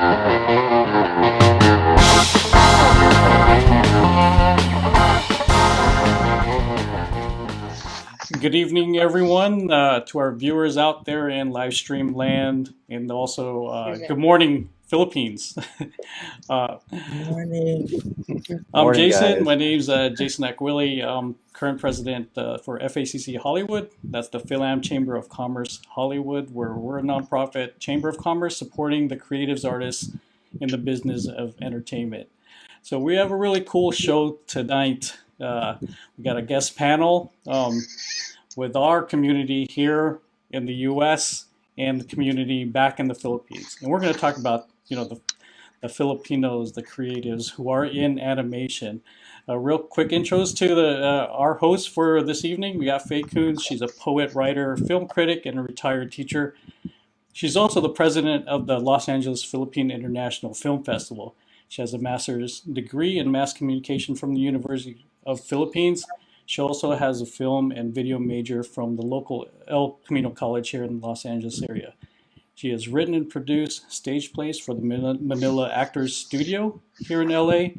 Good evening, everyone, to our viewers out there in live stream land, and also good morning, Philippines. Morning. I'm Morning, Jason. guys. My name's Jason Akwili. I'm current president for FACC Hollywood. That's the Philam Chamber of Commerce Hollywood, where we're a nonprofit chamber of commerce supporting the creatives, artists in the business of entertainment. So we have a really cool show tonight. We got a guest panel with our community here in the U.S. and the community back in the Philippines, and we're going to talk about the Filipinos, the creatives who are in animation. Real quick intros to our host for this evening. We got Faye Koons. She's a poet, writer, film critic, and a retired teacher. She's also the president of the Los Angeles Philippine International Film Festival. She has a master's degree in mass communication from the University of Philippines. She also has a film and video major from the local El Camino College here in the Los Angeles area. She has written and produced stage plays for the Manila Actors Studio here in LA.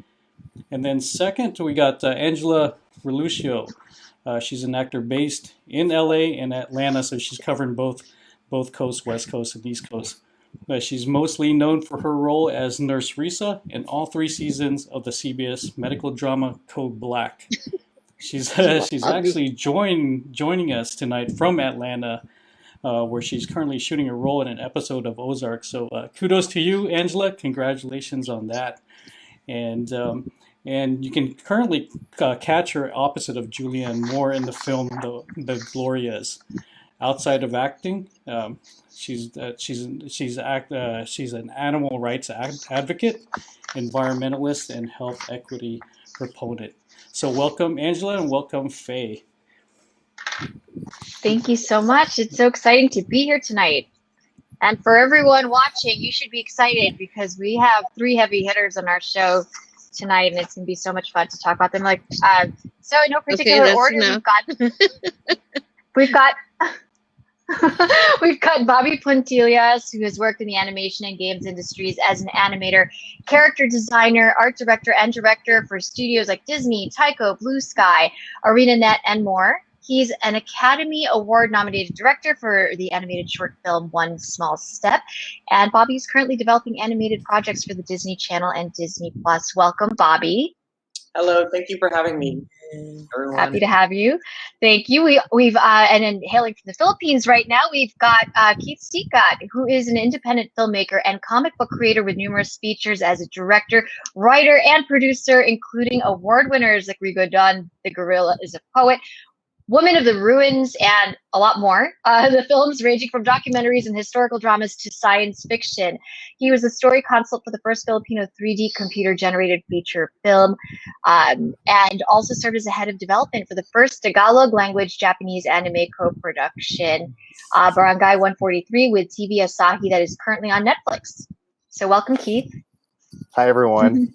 And then second, we got Angela Relucio. She's an actor based in LA and Atlanta, so she's covering both coasts, West Coast and East Coast. She's mostly known for her role as Nurse Risa in all 3 seasons of the CBS medical drama Code Black. She's actually joining us tonight from Atlanta, where she's currently shooting a role in an episode of Ozarks. So kudos to you, Angela. Congratulations on that. And you can currently catch her opposite of Julianne Moore in the film The Glorias. Outside of acting, she's an animal rights advocate, environmentalist, and health equity proponent. So welcome, Angela, and welcome, Faye. Thank you so much. It's so exciting to be here tonight. And for everyone watching, you should be excited because we have 3 heavy hitters on our show tonight, and it's going to be so much fun to talk about them. So in no particular order, we've got we've got Bobby Pontillas, who has worked in the animation and games industries as an animator, character designer, art director, and director for studios like Disney, Taiko, Blue Sky, ArenaNet, and more. He's an Academy Award-nominated director for the animated short film One Small Step, and Bobby is currently developing animated projects for the Disney Channel and Disney Plus. Welcome, Bobby. Hello, thank you for having me, everyone. Happy to have you. Thank you. We've and in hailing from the Philippines right now, we've got Keith Sicat, who is an independent filmmaker and comic book creator with numerous features as a director, writer, and producer, including award winners like Rigodon, The Guerrilla is a Poet, Woman of the Ruins, and a lot more. The films ranging from documentaries and historical dramas to science fiction. He was a story consult for the first Filipino 3D computer-generated feature film, and also served as a head of development for the first Tagalog-language Japanese anime co-production, Barangay 143 with TV Asahi, that is currently on Netflix. So welcome, Keith. Hi, everyone.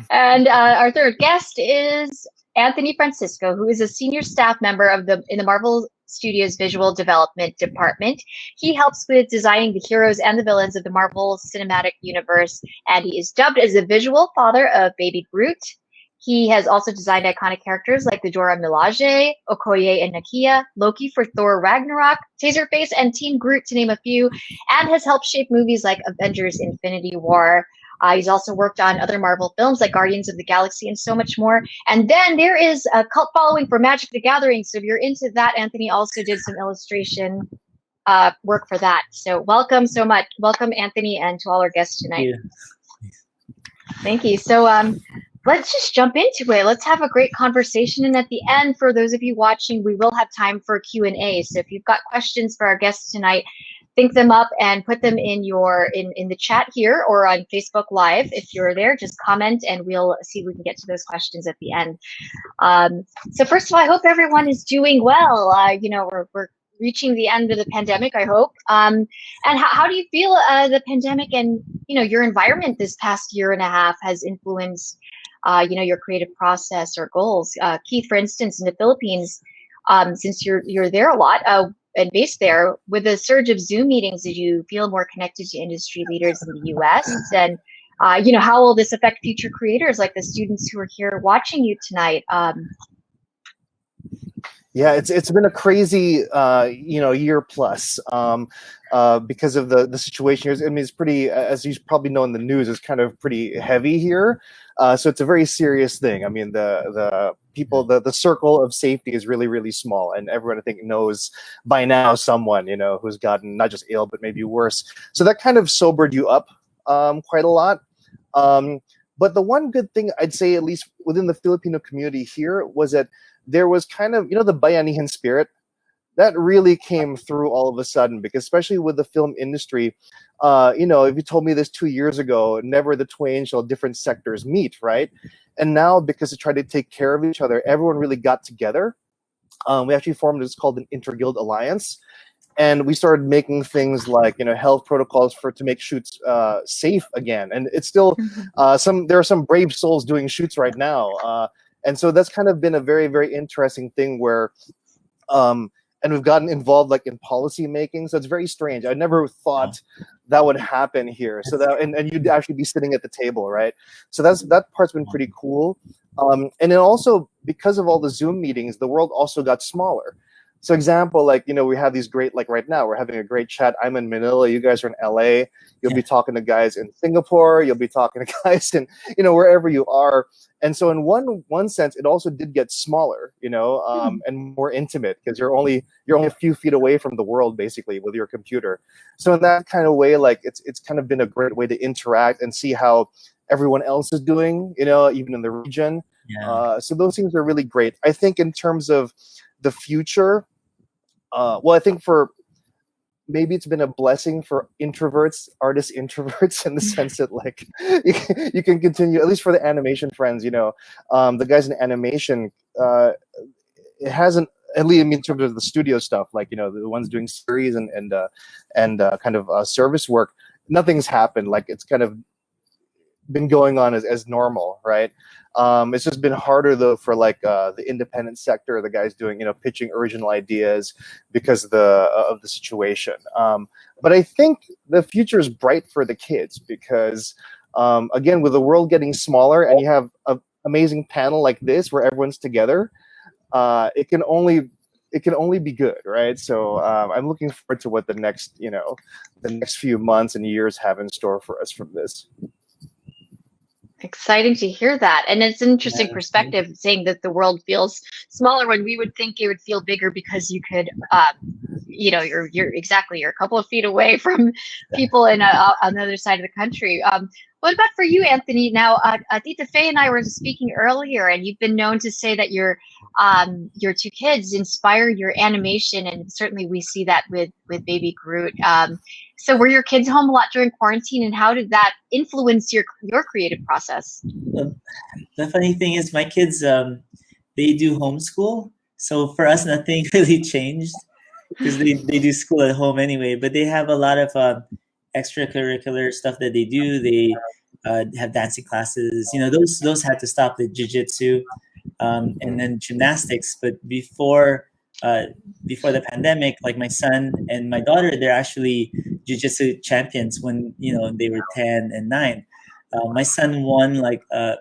And our third guest is Anthony Francisco, who is a senior staff member in the Marvel Studios Visual Development Department. He helps with designing the heroes and the villains of the Marvel Cinematic Universe, and he is dubbed as the visual father of Baby Groot. He has also designed iconic characters like the Dora Milaje, Okoye and Nakia, Loki for Thor Ragnarok, Taserface, and Team Groot, to name a few, and has helped shape movies like Avengers Infinity War. He's also worked on other Marvel films like Guardians of the Galaxy and so much more. And then there is a cult following for Magic the Gathering. So if you're into that, Anthony also did some illustration work for that. So welcome so much. Welcome, Anthony, and to all our guests tonight. Yeah. Thank you. So let's just jump into it. Let's have a great conversation. And at the end, for those of you watching, we will have time for Q&A. So if you've got questions for our guests tonight, think them up and put them in the chat here or on Facebook Live. If you're there, just comment and we'll see if we can get to those questions at the end. So first of all, I hope everyone is doing well. We're reaching the end of the pandemic, I hope. And how do you feel the pandemic and your environment this past year and a half has influenced your creative process or goals? Keith, for instance, in the Philippines, since you're there a lot, and based there. With the surge of Zoom meetings, did you feel more connected to industry leaders in the U.S.? And how will this affect future creators like the students who are here watching you tonight? Yeah, it's been a crazy year plus because of the situation here. I mean, it's pretty, as you probably know in the news, it's kind of pretty heavy here. So it's a very serious thing. I mean, the people, the circle of safety is really, really small, and everyone I think knows by now someone who's gotten not just ill but maybe worse. So that kind of sobered you up quite a lot. But the one good thing I'd say, at least within the Filipino community here, was that there was kind of, the bayanihan spirit that really came through all of a sudden, because especially with the film industry, if you told me this 2 years ago, never the twain shall different sectors meet, right? And now, because they try to take care of each other, everyone really got together. We actually formed what's called an Interguild Alliance. And we started making things like, health protocols to make shoots safe again. And it's still there are some brave souls doing shoots right now. And so that's kind of been a very, very interesting thing where, and we've gotten involved like in policy making. So it's very strange. I never thought that would happen here. So that, and you'd actually be sitting at the table, right? So that part's been pretty cool. And then also, because of all the Zoom meetings, the world also got smaller. So example, like, we have these great, like right now, we're having a great chat. I'm in Manila. You guys are in LA. You'll be talking to guys in Singapore. You'll be talking to guys in, wherever you are. And so in one sense, it also did get smaller, and more intimate, because you're only a few feet away from the world, basically, with your computer. So in that kind of way, like it's kind of been a great way to interact and see how everyone else is doing, even in the region. Yeah. So those things are really great. I think in terms of the future, I think maybe it's been a blessing for artist introverts, in the sense that like you can continue, at least for the animation friends, the guys in animation, it hasn't, at least in terms of the studio stuff, like, the ones doing series and kind of service work, nothing's happened. Like, it's kind of been going on as normal, right? It's just been harder though for like the independent sector, the guys doing pitching original ideas because of the situation. But I think the future is bright for the kids, because again, with the world getting smaller and you have an amazing panel like this where everyone's together, it can only be good, right? So I'm looking forward to what the next few months and years have in store for us from this. Exciting to hear that. And it's an interesting perspective, saying that the world feels smaller when we would think it would feel bigger, because you could, you're a couple of feet away from people on the other side of the country. What about for you, Anthony? Now, Tita Faye and I were speaking earlier, and you've been known to say that your two kids inspire your animation, and certainly we see that with Baby Groot. So were your kids home a lot during quarantine, and how did that influence your creative process? The funny thing is, my kids, they do homeschool. So for us, nothing really changed, because they do school at home anyway. But they have a lot of extracurricular stuff that they do. They have dancing classes. Those had to stop, the jiu-jitsu, and then gymnastics. But before the pandemic, like my son and my daughter, they're actually jiu-jitsu champions when they were 10 and 9. My son won like a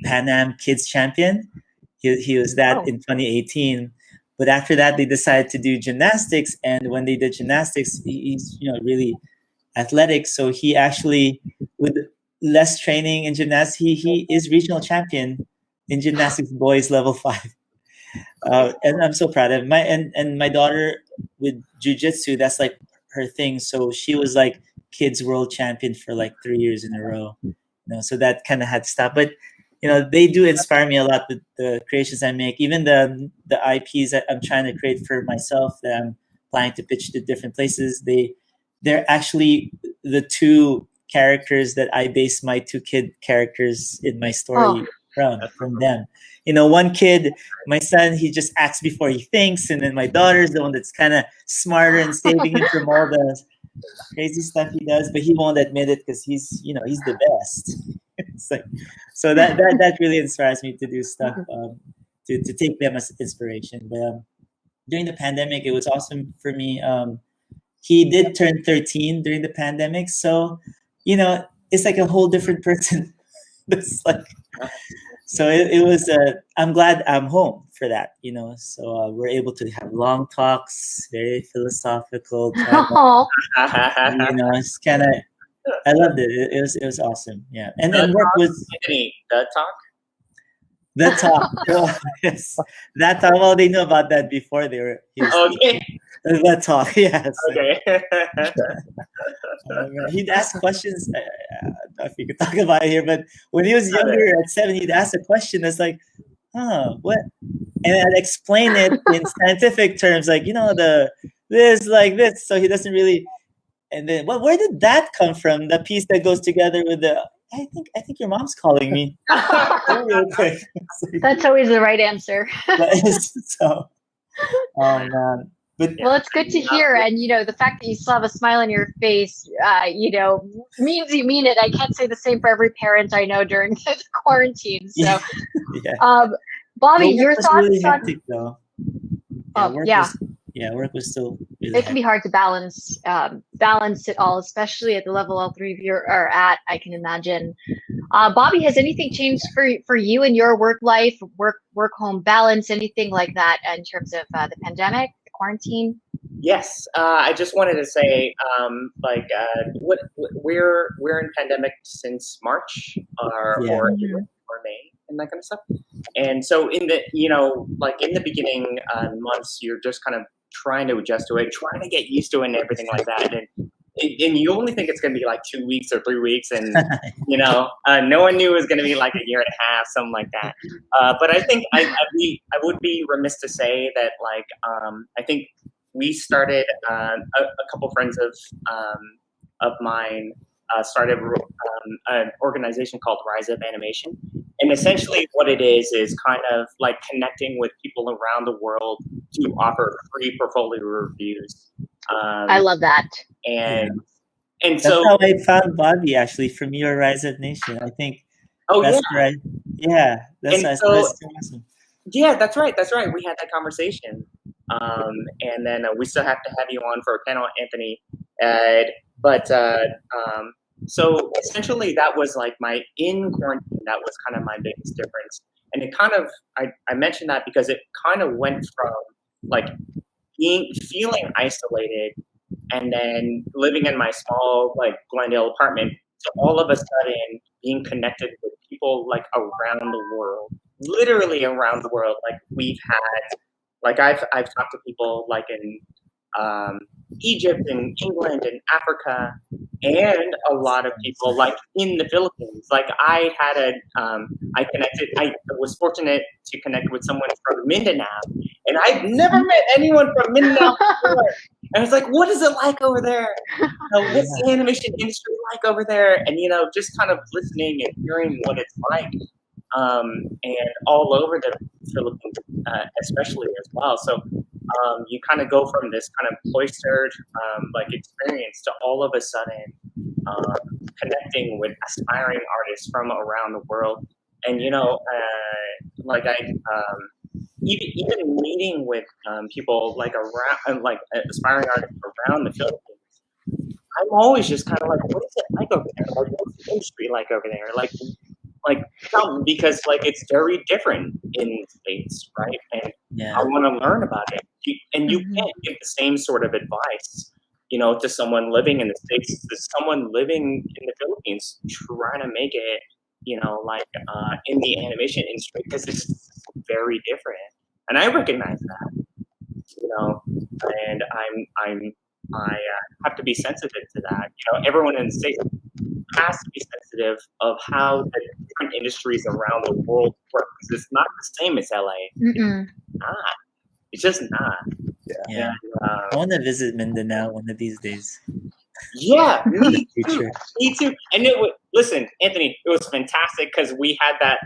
Pan Am Kids Champion. He was that in 2018. But after that, they decided to do gymnastics, and when they did gymnastics, he's really athletic. So he actually, with less training in gymnastics, he is regional champion in gymnastics boys level 5. And I'm so proud of him. My daughter with jiu-jitsu, that's like her thing. So she was like kids world champion for like 3 years in a row. So that kind of had to stop. But they do inspire me a lot with the creations I make. Even the IPs that I'm trying to create for myself, that I'm planning to pitch to different places. They're actually the two characters that I base my 2 kid characters in my story from them. One kid, my son, he just acts before he thinks, and then my daughter's the one that's kind of smarter and saving him from all the crazy stuff he does, but he won't admit it because he's the best. It's like, so that really inspires me to do stuff, to take them as inspiration. But during the pandemic, it was awesome for me. He did turn 13 during the pandemic, so it's like a whole different person. It's like, so it was. I'm glad I'm home for that. So we're able to have long talks, very philosophical. Oh, It's kind of. I loved it. It was awesome. Yeah, and then work was Anthony, the talk. the talk. Oh, yes, that talk. Well, they know about that before they were. Okay. The talk. Yes. Okay. He'd ask questions. I don't know if you could talk about it here, but when he was younger, at 7, he'd ask a question that's like, what? And I'd explain it in scientific terms, like, this, like this. So he doesn't really. And then, where did that come from? The piece that goes together with the. I think your mom's calling me. Real quick. that's always the right answer. So, oh man. But, well, it's good to hear, and the fact that you still have a smile on your face, means you mean it. I can't say the same for every parent I know during the quarantine. So, yeah. Bobby, your thoughts really on? hectic, though. Work was still. Really it can be hard to balance it all, especially at the level all three of you are at. I can imagine. Bobby, has anything changed for you in your work life, work home balance, anything like that in terms of the pandemic? Quarantine? Yes, I just wanted to say, we're in pandemic since March or May and that kind of stuff. And so in the in the beginning months, you're just kind of trying to adjust to it, trying to get used to it, and everything like that. And you only think it's going to be like 2 weeks or 3 weeks, and no one knew it was going to be like a year and a half, something like that. But I think I would be remiss to say that I think we started a couple friends of mine started an organization called Rise Up Animation, and essentially what it is kind of like connecting with people around the world to offer free portfolio reviews. I love that. And that's so how I found Bobby, actually, from your Rise Up Nation. I think. That's right. Yeah, that's awesome. Yeah, that's right. We had that conversation, and then we still have to have you on for a panel, Anthony. So essentially, that was like in quarantine. That was kind of my biggest difference, and it kind of I mentioned that because it kind of went from like feeling isolated, and then living in my small Glendale apartment, to all of a sudden being connected with people around the world, literally around the world. We've had I've talked to people in Egypt and England and Africa, and a lot of people in the Philippines. I was fortunate to connect with someone from Mindanao, and I've never met anyone from Mindanao before. And I was like, what is it like over there? What's the animation industry like over there? And just kind of listening and hearing what it's like, and all over the Philippines, especially as well. So you kind of go from this kind of cloistered experience to all of a sudden connecting with aspiring artists from around the world. And even meeting with people around aspiring artists around the Philippines, I'm always just kind of like, what is it like over there? What's the industry like over there? Because it's very different in the States, right? And I want to learn about it. And you can't give the same sort of advice, to someone living in the States, to someone living in the Philippines, trying to make it, in the animation industry, because it's very different. And I recognize that, and I have to be sensitive to that. Everyone in the States has to be sensitive of how the different industries around the world work, because it's not the same as LA. It's not. It's just not. Yeah. I want to visit Mindanao one of these days. Yeah, me too. Me too. And listen, Anthony, it was fantastic because we had that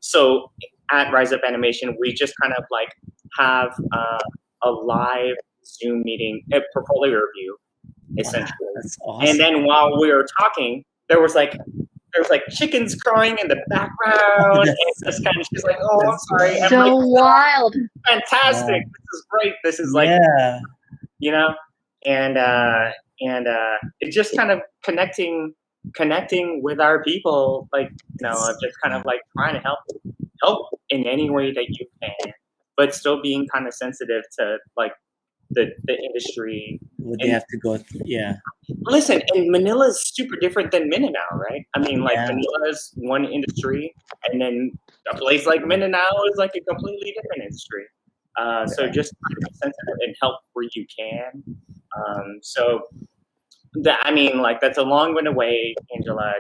so at Rise Up Animation, we just kind of have a live Zoom meeting, a portfolio review, essentially. That's awesome. And then while we were talking, there was there's like chickens crowing in the background, and just kind of she's like, "Oh, I'm sorry." I'm So like, wild. fantastic! Yeah. This is great. This is like, you know, and it's just kind of connecting with our people, like, you know, of just kind of like trying to help in any way that you can, but still being kind of sensitive to like the industry. What they have to go through. Yeah. Listen, and Manila is super different than Mindanao, right? I mean, like Yeah. Manila is one industry, and then a place like Mindanao is like a completely different industry. So just try to be sensitive and help where you can. So that, I mean, like, that's a long-winded way, Angela,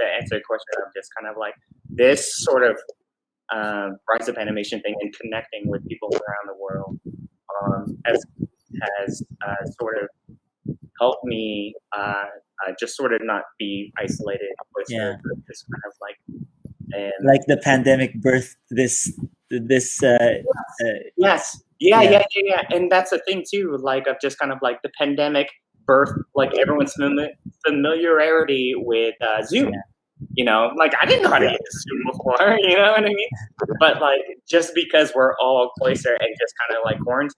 to answer the question of just kind of like this sort of Rise of Animation thing and connecting with people around the world has sort of helped me just sort of not be isolated, but sort of just kind of like, and Like the pandemic birthed this yes, yeah, and that's the thing too, like of just kind of like the pandemic birth, like everyone's familiarity with Zoom. You know, like I didn't know how to use Zoom before, you know what I mean? But like just because we're all closer and just kind of like quarantined.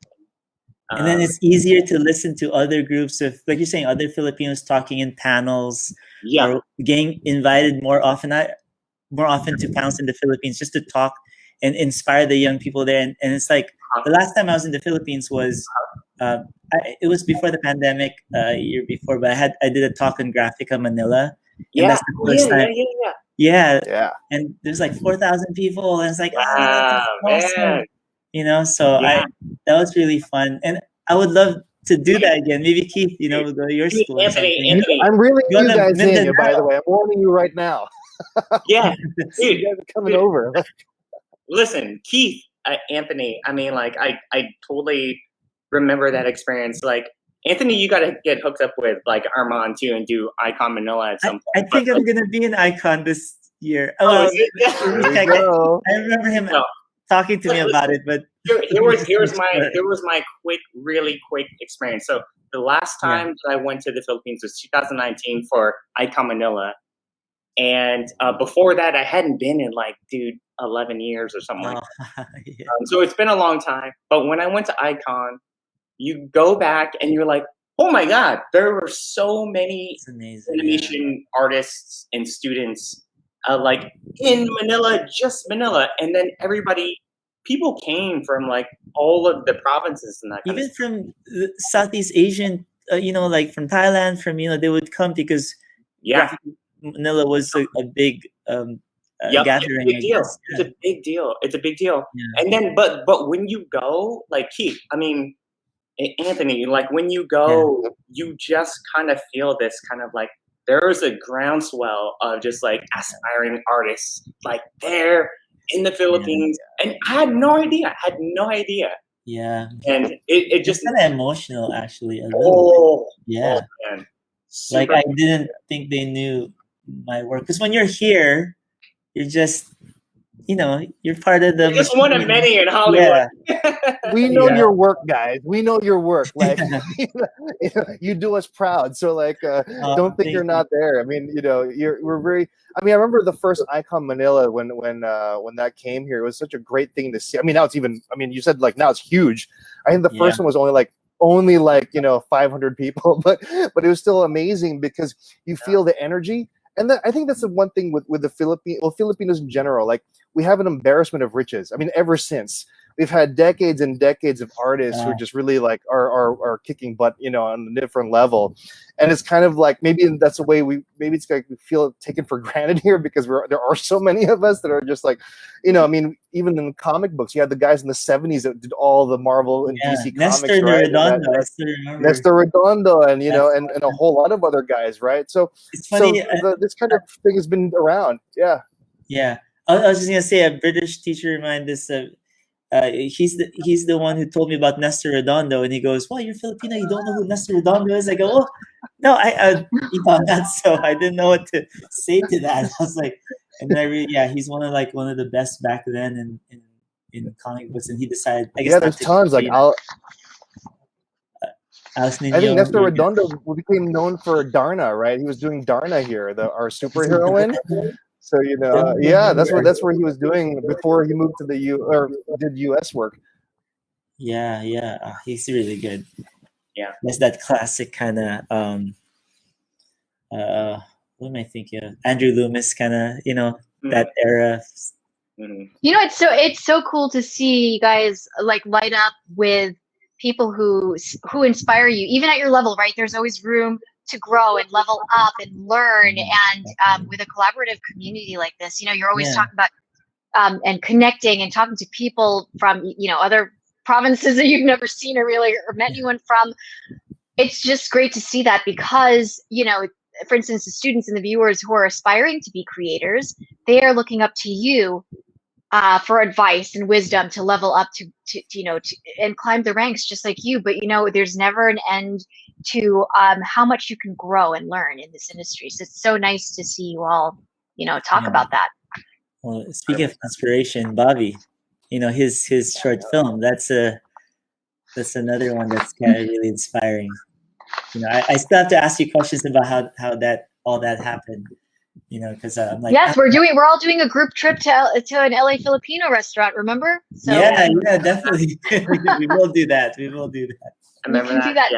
And then it's easier to listen to other groups of, like you're saying, other Filipinos talking in panels, or getting invited more often to panels in the Philippines just to talk and inspire the young people there. And it's like the last time I was in the Philippines was it was before the pandemic, a year before, but I did a talk in Graphica Manila. And that's the first time. Yeah. And there's like 4,000 people, and it's like, wow, that's awesome. man. You know, so that was really fun, and I would love to do that again. Maybe Keith, you know, we'll go to your school. Anthony. I'm reeling you guys in, Mindanao. by the way. I'm warning you right now. Yeah, dude, you guys are coming over. Listen, Keith, Anthony. I mean, like, I totally remember that experience. Like, Anthony, you got to get hooked up with like Armand too and do Icon Manila at some point. I think I'm gonna be an Icon this year. I remember him talking to me about it, but here was my really quick experience. So the last time that I went to the Philippines was 2019 for Icon Manila, and before that I hadn't been in like 11 years or something like that. So it's been a long time. But when I went to Icon, you go back and you're like, oh my God, there were so many animation artists and students like in Manila, just Manila. And then people came from like all of the provinces and that kind even of from Southeast Asian, you know, like from Thailand, from, you know, they would come because Manila was a big gathering. It's a big deal. It's a big deal. Yeah. And then, but when you go, like Keith, I mean, Anthony, like when you go, you just kind of feel this kind of like there's a groundswell of just like aspiring artists like there in the Philippines, and I had no idea. Yeah, and it just kind of emotional, actually. A little bit. Yeah, man. Like I didn't think they knew my work, because when you're here, you're just, you know, you're part of the. You're just one of many in Hollywood. We know your work, guys. We know your work. Like you do us proud. So like, don't think you're not there. I mean, you know, we're very. I mean, I remember the first Icon Manila when that came here. It was such a great thing to see. I mean, now it's even. I mean, you said like now it's huge. I think the first one was only like you know 500 people, but it was still amazing because you feel the energy. And I think that's the one thing with the Filipinos in general. Like we have an embarrassment of riches. I mean, ever since we've had decades and decades of artists who just really like are kicking butt, you know, on a different level. And it's kind of like maybe that's the way maybe it's like we feel taken for granted here because there are so many of us that are just like, you know, I mean, even in comic books, you had the guys in the 70s that did all the Marvel and DC comics, right? Nestor Redondo, and you know, and a whole lot of other guys, right? So it's funny. This kind of thing has been around, Yeah. I was just gonna say, a British teacher of mine, he's the one who told me about Nestor Redondo, and he goes, "Well, you're Filipino, you don't know who Nestor Redondo is?" I go, "Oh, no, you know, that's so." I didn't know what to say to that. I was like, and then he's one of the best back then in comic books, and he decided. I guess there's tons. Like Alice I think Nino. Nestor Redondo became known for Darna, right? He was doing Darna here, our superheroine. So yeah, that's where he was doing before he moved to the or did U.S. work. Yeah, he's really good. Yeah, that's that classic kind of what am I thinking of? Andrew Loomis kind of, that era. Mm-hmm. It's so cool to see you guys like light up with people who inspire you, even at your level, right? There's always room to grow and level up and learn. And with a collaborative community like this, you're always talking about and connecting and talking to people from, other provinces that you've never seen or really or met anyone from. It's just great to see that because, for instance, the students and the viewers who are aspiring to be creators, they are looking up to you for advice and wisdom to level up to and climb the ranks just like you. But there's never an end to how much you can grow and learn in this industry. So it's so nice to see you all talk about that. Well, speaking of inspiration, Bobby, his short film, that's another one that's kind of really inspiring. I still have to ask you questions about how all that happened. Because I'm like, yes, we're all doing a group trip to an LA Filipino restaurant. Remember? So, yeah, definitely. we will do that. I remember that.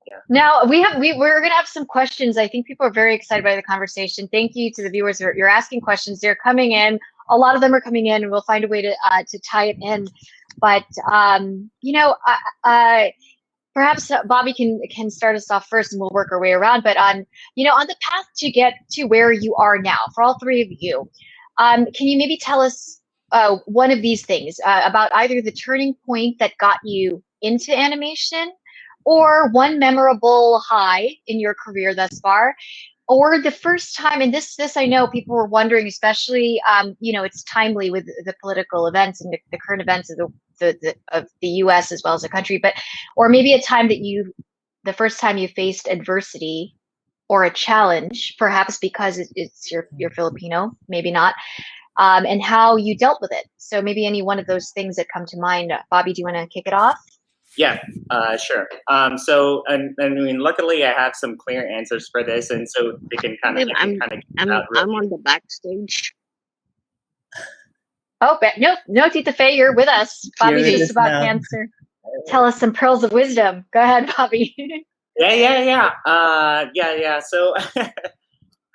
Yeah. Now we're gonna have some questions. I think people are very excited by the conversation. Thank you to the viewers who you're asking questions. They're coming in. A lot of them are coming in, and we'll find a way to tie it in. But perhaps Bobby can start us off first, and we'll work our way around. But on the path to get to where you are now, for all three of you, can you maybe tell us one of these things about either the turning point that got you into animation, or one memorable high in your career thus far, or the first time? And this I know people were wondering, especially it's timely with the political events and the current events of the U.S. as well as the country, but or maybe a time that the first time you faced adversity or a challenge, perhaps because it's you're Filipino, maybe not, and how you dealt with it. So maybe any one of those things that come to mind. Bobby, do you want to kick it off? Yeah, sure. So, I mean, luckily I have some clear answers for this, and so they can kind of. I'm on the backstage. Oh, no, Tita Faye, you're with us. Bobby just about to answer. Tell us some pearls of wisdom. Go ahead, Bobby. Yeah. So,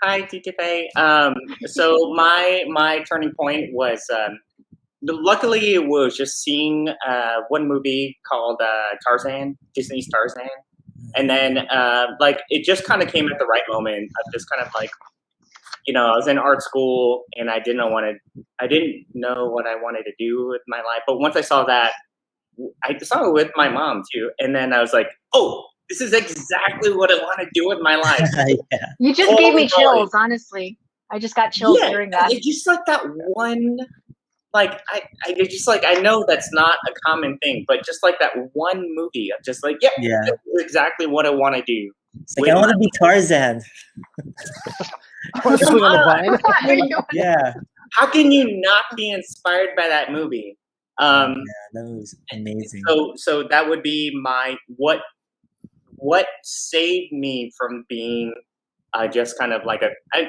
hi, Tita Faye. So my turning point was. Luckily, it was just seeing one movie called Tarzan, Disney's Tarzan, and then it just kind of came at the right moment. I just kind of I was in art school and I didn't know what I wanted to do with my life. But once I saw that, I saw it with my mom too, and then I was like, oh, this is exactly what I want to do with my life. Yeah. You just gave me chills, honestly. I just got chills hearing that. It's just that one. I just I know that's not a common thing, but just that one movie, I'm just yeah, that's exactly what I want to do. It's I want to be Tarzan. Swing on the vine. Yeah. How can you not be inspired by that movie? Yeah, that was amazing. So that would be my what saved me from being just kind of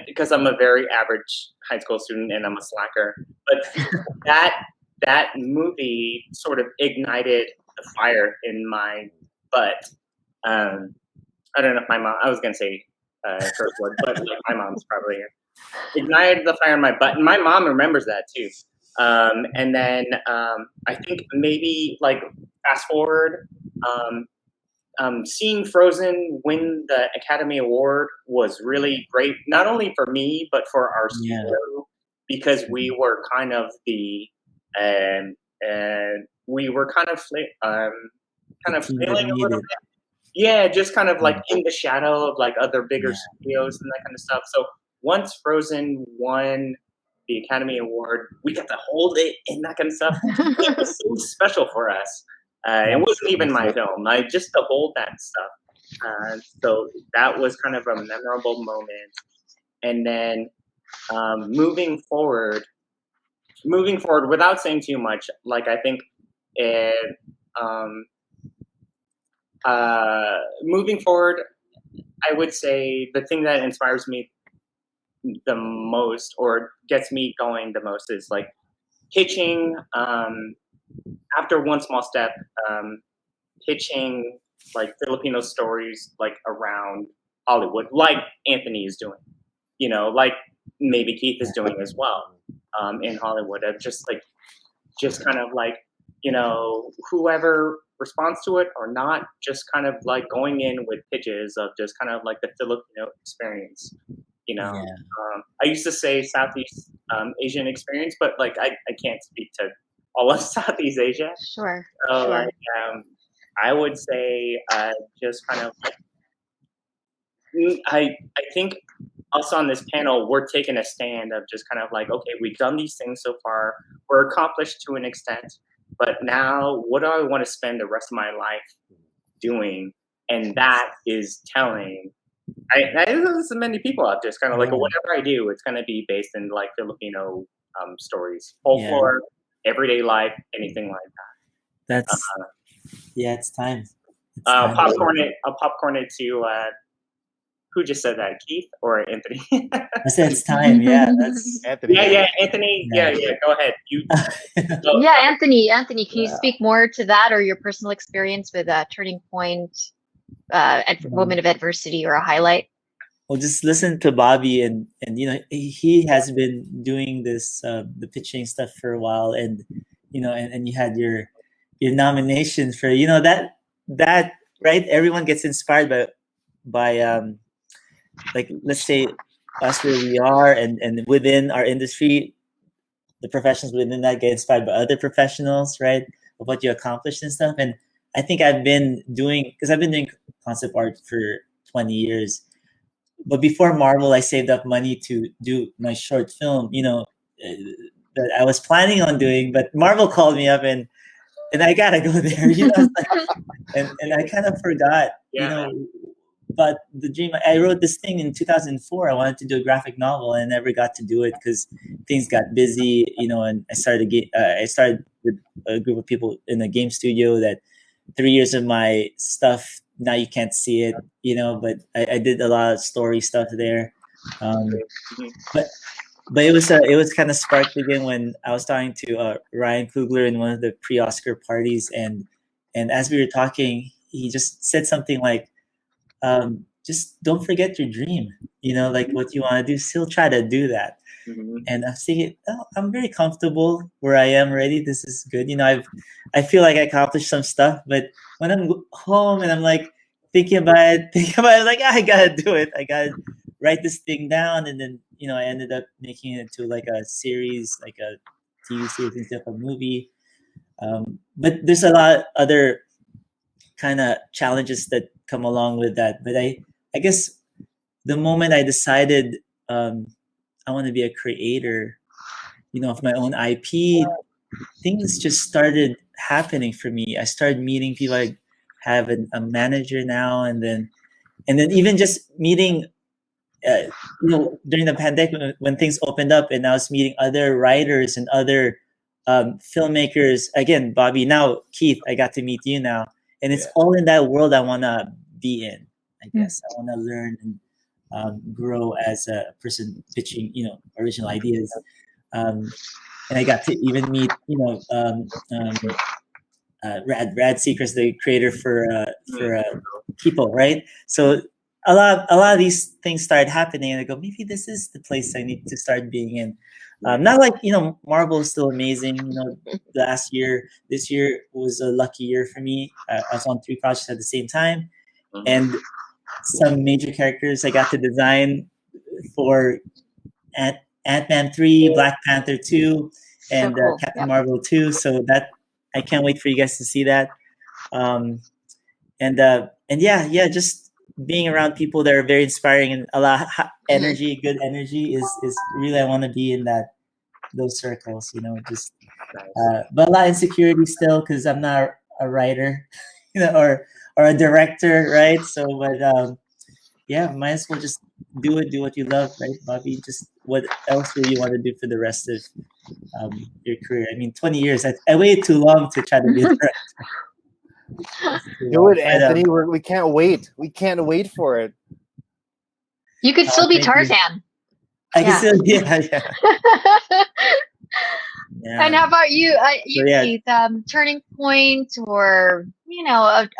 because I'm a very average high school student and I'm a slacker, but that movie sort of ignited the fire in my butt. I don't know if my mom, I was going to say curse word, but my mom's probably ignited the fire in my butt. And my mom remembers that too. And then I think maybe fast forward, seeing Frozen win the Academy Award was really great, not only for me but for our studio, because we were kind of flailing a little bit. Yeah, just kind of in the shadow of other bigger studios and that kind of stuff. So once Frozen won the Academy Award, we got to hold it and that kind of stuff. It was so special for us. It wasn't even my film. Just to hold that stuff. So that was kind of a memorable moment. And then moving forward, without saying too much, I think moving forward, I would say the thing that inspires me the most or gets me going the most is like pitching. After one small step, pitching like Filipino stories like around Hollywood, like Anthony is doing, you know, like maybe Keith is doing as well, in Hollywood. Of just kind of like, you know, whoever responds to it or not, just kind of like going in with pitches of just kind of like the Filipino experience, you know. Yeah. I used to say Southeast Asian experience, but like I can't speak to all of Southeast Asia. Sure. So Sure. like, I would say just kind of like, I think us on this panel, we're taking a stand of just kind of like, okay, we've done these things so far, we're accomplished to an extent, but now what do I want to spend the rest of my life doing? And that is telling. I listen to many people out just kind of like, whatever I do, it's going to be based in like Filipino stories, folklore, everyday life, anything like that. That's it's time. I'll popcorn it to who just said that, Keith or Anthony? I said it's time. Yeah, that's Anthony. Yeah, Anthony. Yeah. Go ahead. You. Yeah, Anthony. Anthony, can you speak more to that or your personal experience with a turning point, moment of adversity, or a highlight? Well, just listen to Bobby, and you know, he has been doing this the pitching stuff for a while, and you know, and you had your nomination for, you know, that right. Everyone gets inspired by like, let's say us where we are, and within our industry, the professionals within that get inspired by other professionals, right, of what you accomplished and stuff. And I think I've been doing concept art for 20 years. But before Marvel, I saved up money to do my short film, you know, that I was planning on doing. But Marvel called me up, and I gotta go there, you know. and I kind of forgot, you know. But the dream, I wrote this thing in 2004. I wanted to do a graphic novel, and I never got to do it because things got busy, you know. And I started with a group of people in a game studio. That 3 years of my stuff, now you can't see it, you know. But I did a lot of story stuff there. But it was kind of sparked again when I was talking to Ryan Coogler in one of the pre-Oscar parties, and as we were talking, he just said something like, just don't forget your dream, you know, like what you want to do, still try to do that. And I'm thinking, I'm very comfortable where I am already. This is good, you know. I feel like I accomplished some stuff, but when I'm home and I'm like thinking about it, like, I gotta do it. I gotta write this thing down. And then, you know, I ended up making it into like a series, like a TV series instead of a movie. But there's a lot of other kind of challenges that come along with that. But I guess the moment I decided I want to be a creator, you know, of my own IP, things just started happening for me. I started meeting people. I have a manager now, and then even just meeting, you know, during the pandemic when things opened up, and I was meeting other writers and other filmmakers. Again, Bobby, now Keith, I got to meet you now. And it's all in that world I want to be in, I guess. I want to learn and grow as a person pitching, you know, original ideas. And I got to even meet, you know, Rad Seekers, the creator for Kipo, right? So a lot of these things started happening, and I go, maybe this is the place I need to start being in. Not like, you know, Marvel is still amazing. You know, this year was a lucky year for me. I was on 3 projects at the same time, and some major characters I got to design for Ant-Man 3, Black Panther 2, and So cool. Captain Marvel 2. So that I can't wait for you guys to see that. And yeah, just being around people that are very inspiring and a lot of energy, good energy is really, I want to be in those circles, you know, just, but a lot of insecurity still, cause I'm not a writer, you know, or a director. Right. So, but, yeah, might as well just do what you love. Right, Bobby? Just what else do you want to do for the rest of your career? I mean, 20 years, I waited too long to try to be a director. Do it, Anthony. We can't wait. We can't wait for it. You could still be thank you. Tarzan. I can Yeah. still, yeah. And how about you, So, yeah. Keith? Turning point, or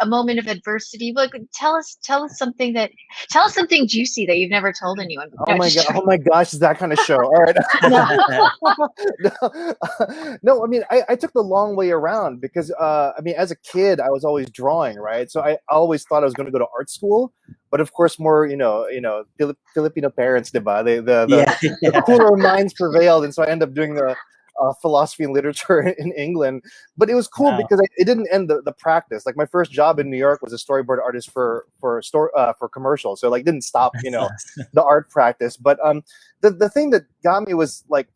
a moment of adversity. Like, tell us something juicy that you've never told anyone. Oh my god! Oh my gosh! It's that kind of show. All right. No, I mean, I took the long way around because I mean, as a kid, I was always drawing, right? So I always thought I was going to go to art school, but of course, more Filipino parents, diba? The cooler minds prevailed, and so I ended up doing the philosophy and literature in England. But it was cool because it didn't end the practice. Like my first job in New York was a storyboard artist for commercials, so like didn't stop the art practice. But the thing that got me was like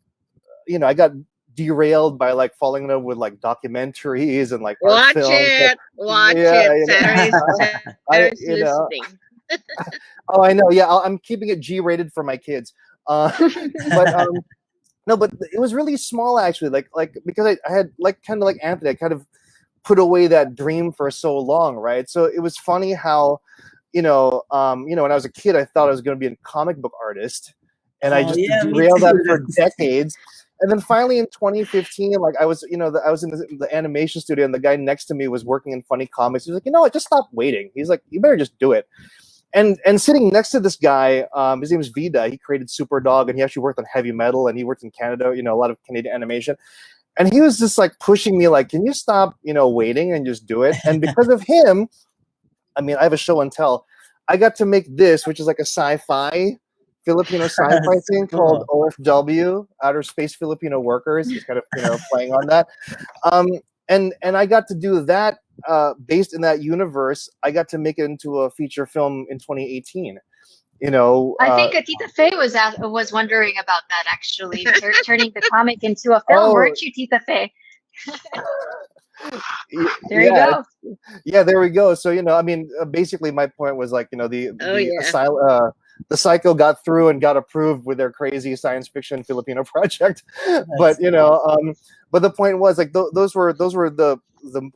I got derailed by like falling in love with like documentaries and like art films. Watch it. Sarah's listening. Oh, I know. Yeah, I'm keeping it G-rated for my kids. But no, but it was really small actually. Like because I had like kind of like Anthony, I kind of put away that dream for so long, right? So it was funny how, when I was a kid, I thought I was going to be a comic book artist, and I just derailed that for decades. And then finally in 2015, like I was in the animation studio, and the guy next to me was working in Funny Comics. He was like, just stop waiting. He's like, you better just do it. And sitting next to this guy, his name is Vida. He created Super Dog, and he actually worked on heavy metal, and he worked in Canada, a lot of Canadian animation. And he was just like pushing me, like, can you stop, waiting and just do it? And because of him, I mean, I have a show and tell. I got to make this, which is like a sci-fi, Filipino sci-fi thing called OFW, Outer Space Filipino Workers. He's kind of, playing on that. And I got to do that based in that universe. I got to make it into a feature film in 2018. I think Tita Fey was wondering about that actually, turning the comic into a film, weren't you, Tita Fey? There you go. Yeah, there we go. So I mean, basically, my point was like, the Psycho got through and got approved with their crazy science fiction Filipino project, but but the point was like those were the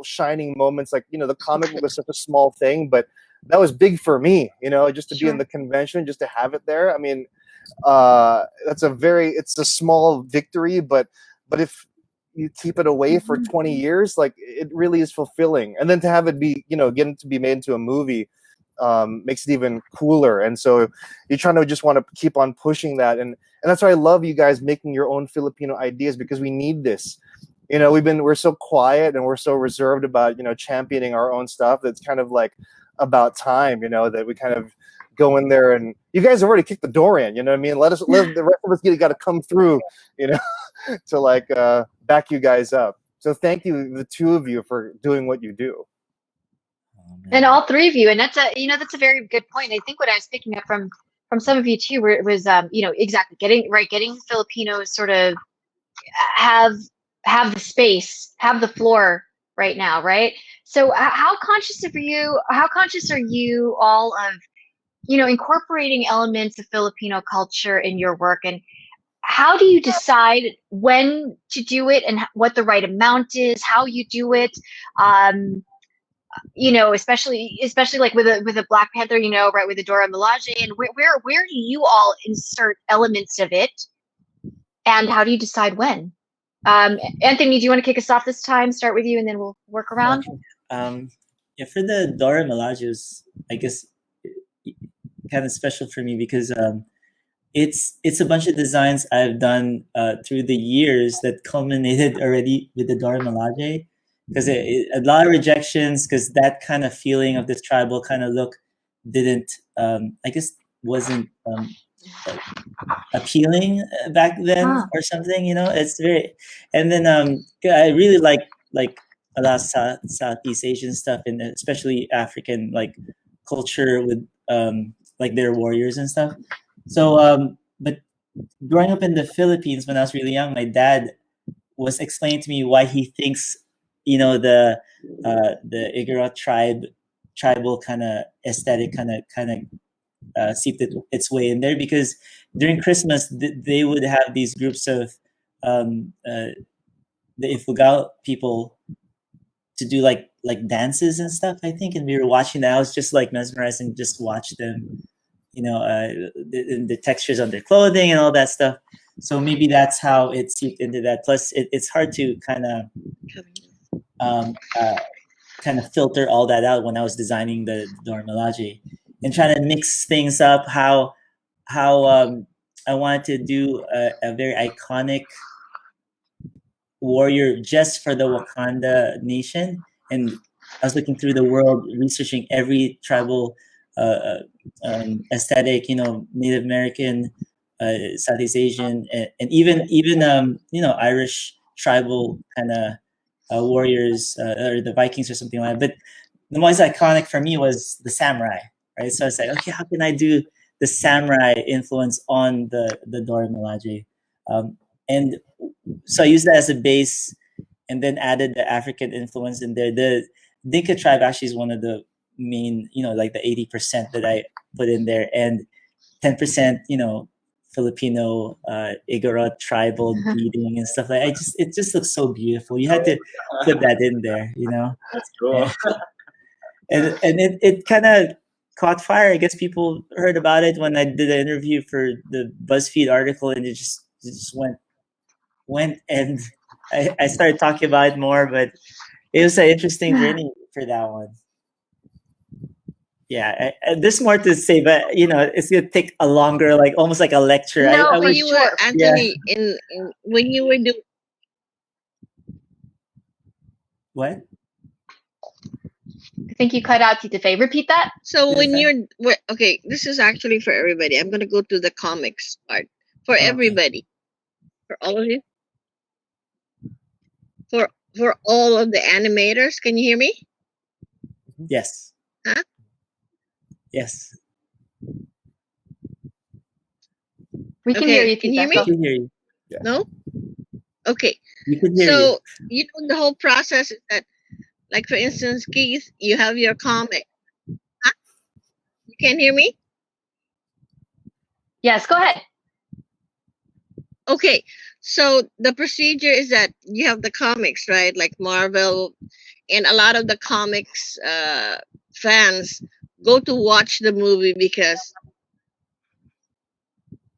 shining moments. Like the comic book was such a small thing, but that was big for me. Just to be in the convention, just to have it there. I mean, it's a small victory, but if you keep it away for 20 years, like it really is fulfilling. And then to have it be, getting to be made into a movie makes it even cooler. And so you're trying to just want to keep on pushing that. And that's why I love you guys making your own Filipino ideas, because we need this. We're so quiet and we're so reserved about, championing our own stuff. That's kind of like about time, that we kind of go in there, and you guys have already kicked the door in, what I mean? Let the rest of us got to come through, to like back you guys up. So thank you, the two of you, for doing what you do. And all three of you, and that's a very good point. I think what I was picking up from some of you too, where it was exactly getting Filipinos sort of have the space, have the floor right now, right? So how conscious are you all of incorporating elements of Filipino culture in your work, and how do you decide when to do it and what the right amount is, how you do it? Especially like with a Black Panther, right, with the Dora Milaje, and where do you all insert elements of it, and how do you decide when? Anthony, do you want to kick us off this time? Start with you, and then we'll work around. For the Dora Milajes, I guess kind of special for me because it's a bunch of designs I've done through the years that culminated already with the Dora Milaje. Because a lot of rejections, because that kind of feeling of this tribal kind of look wasn't appealing back then or something. It's very, and then I really like a lot of Southeast Asian stuff, and especially African like culture with like their warriors and stuff. So but growing up in the Philippines when I was really young, my dad was explaining to me why he thinks the Igorot tribal kind of aesthetic kind of seeped its way in there, because during Christmas they would have these groups of the Ifugao people to do like like dances and stuff, I think, and we were watching that. I was just like mesmerized and just watched them, the textures on their clothing and all that stuff. So maybe that's how it seeped into that. Plus, it's hard to kind of filter all that out when I was designing the Dormilage and trying to mix things up. How I wanted to do a very iconic warrior just for the Wakanda nation, and I was looking through the world, researching every tribal aesthetic, Native American, Southeast Asian, and even Irish tribal kind of warriors, or the Vikings or something like that. But the most iconic for me was the samurai, right? So I was like, okay, how can I do the samurai influence on the Dora Milaje? And so I used that as a base, and then added the African influence in there. The Dinka tribe actually is one of the main, like the 80% that I put in there, and 10%, Filipino, Igorot tribal beading and stuff like that. It just looks so beautiful. You had to put that in there, That's cool. And it kind of caught fire. I guess people heard about it when I did an interview for the BuzzFeed article, and it just went, and I started talking about it more, but it was an interesting journey for that one. Yeah, there's more to say, but it's gonna take a longer, like almost like a lecture. No, When you were Anthony, Yeah. in when you were doing What? I think you cut out, Tita Faye. Repeat that. so Yes, when I- you're okay, this is actually for everybody. I'm gonna go to the comics part for Okay. everybody, for all of you, for all of the animators. Can you hear me? Yes. Huh? Yes. We can Okay, hear you, can Tita. you hear I me? Go. can hear you. No. Okay. You can hear So the whole process is that, like for instance, Keith, you have your comic. Huh? You can hear me? Yes, go ahead. Okay. So the procedure is that you have the comics, right? Like Marvel, and a lot of the comics fans go to watch the movie because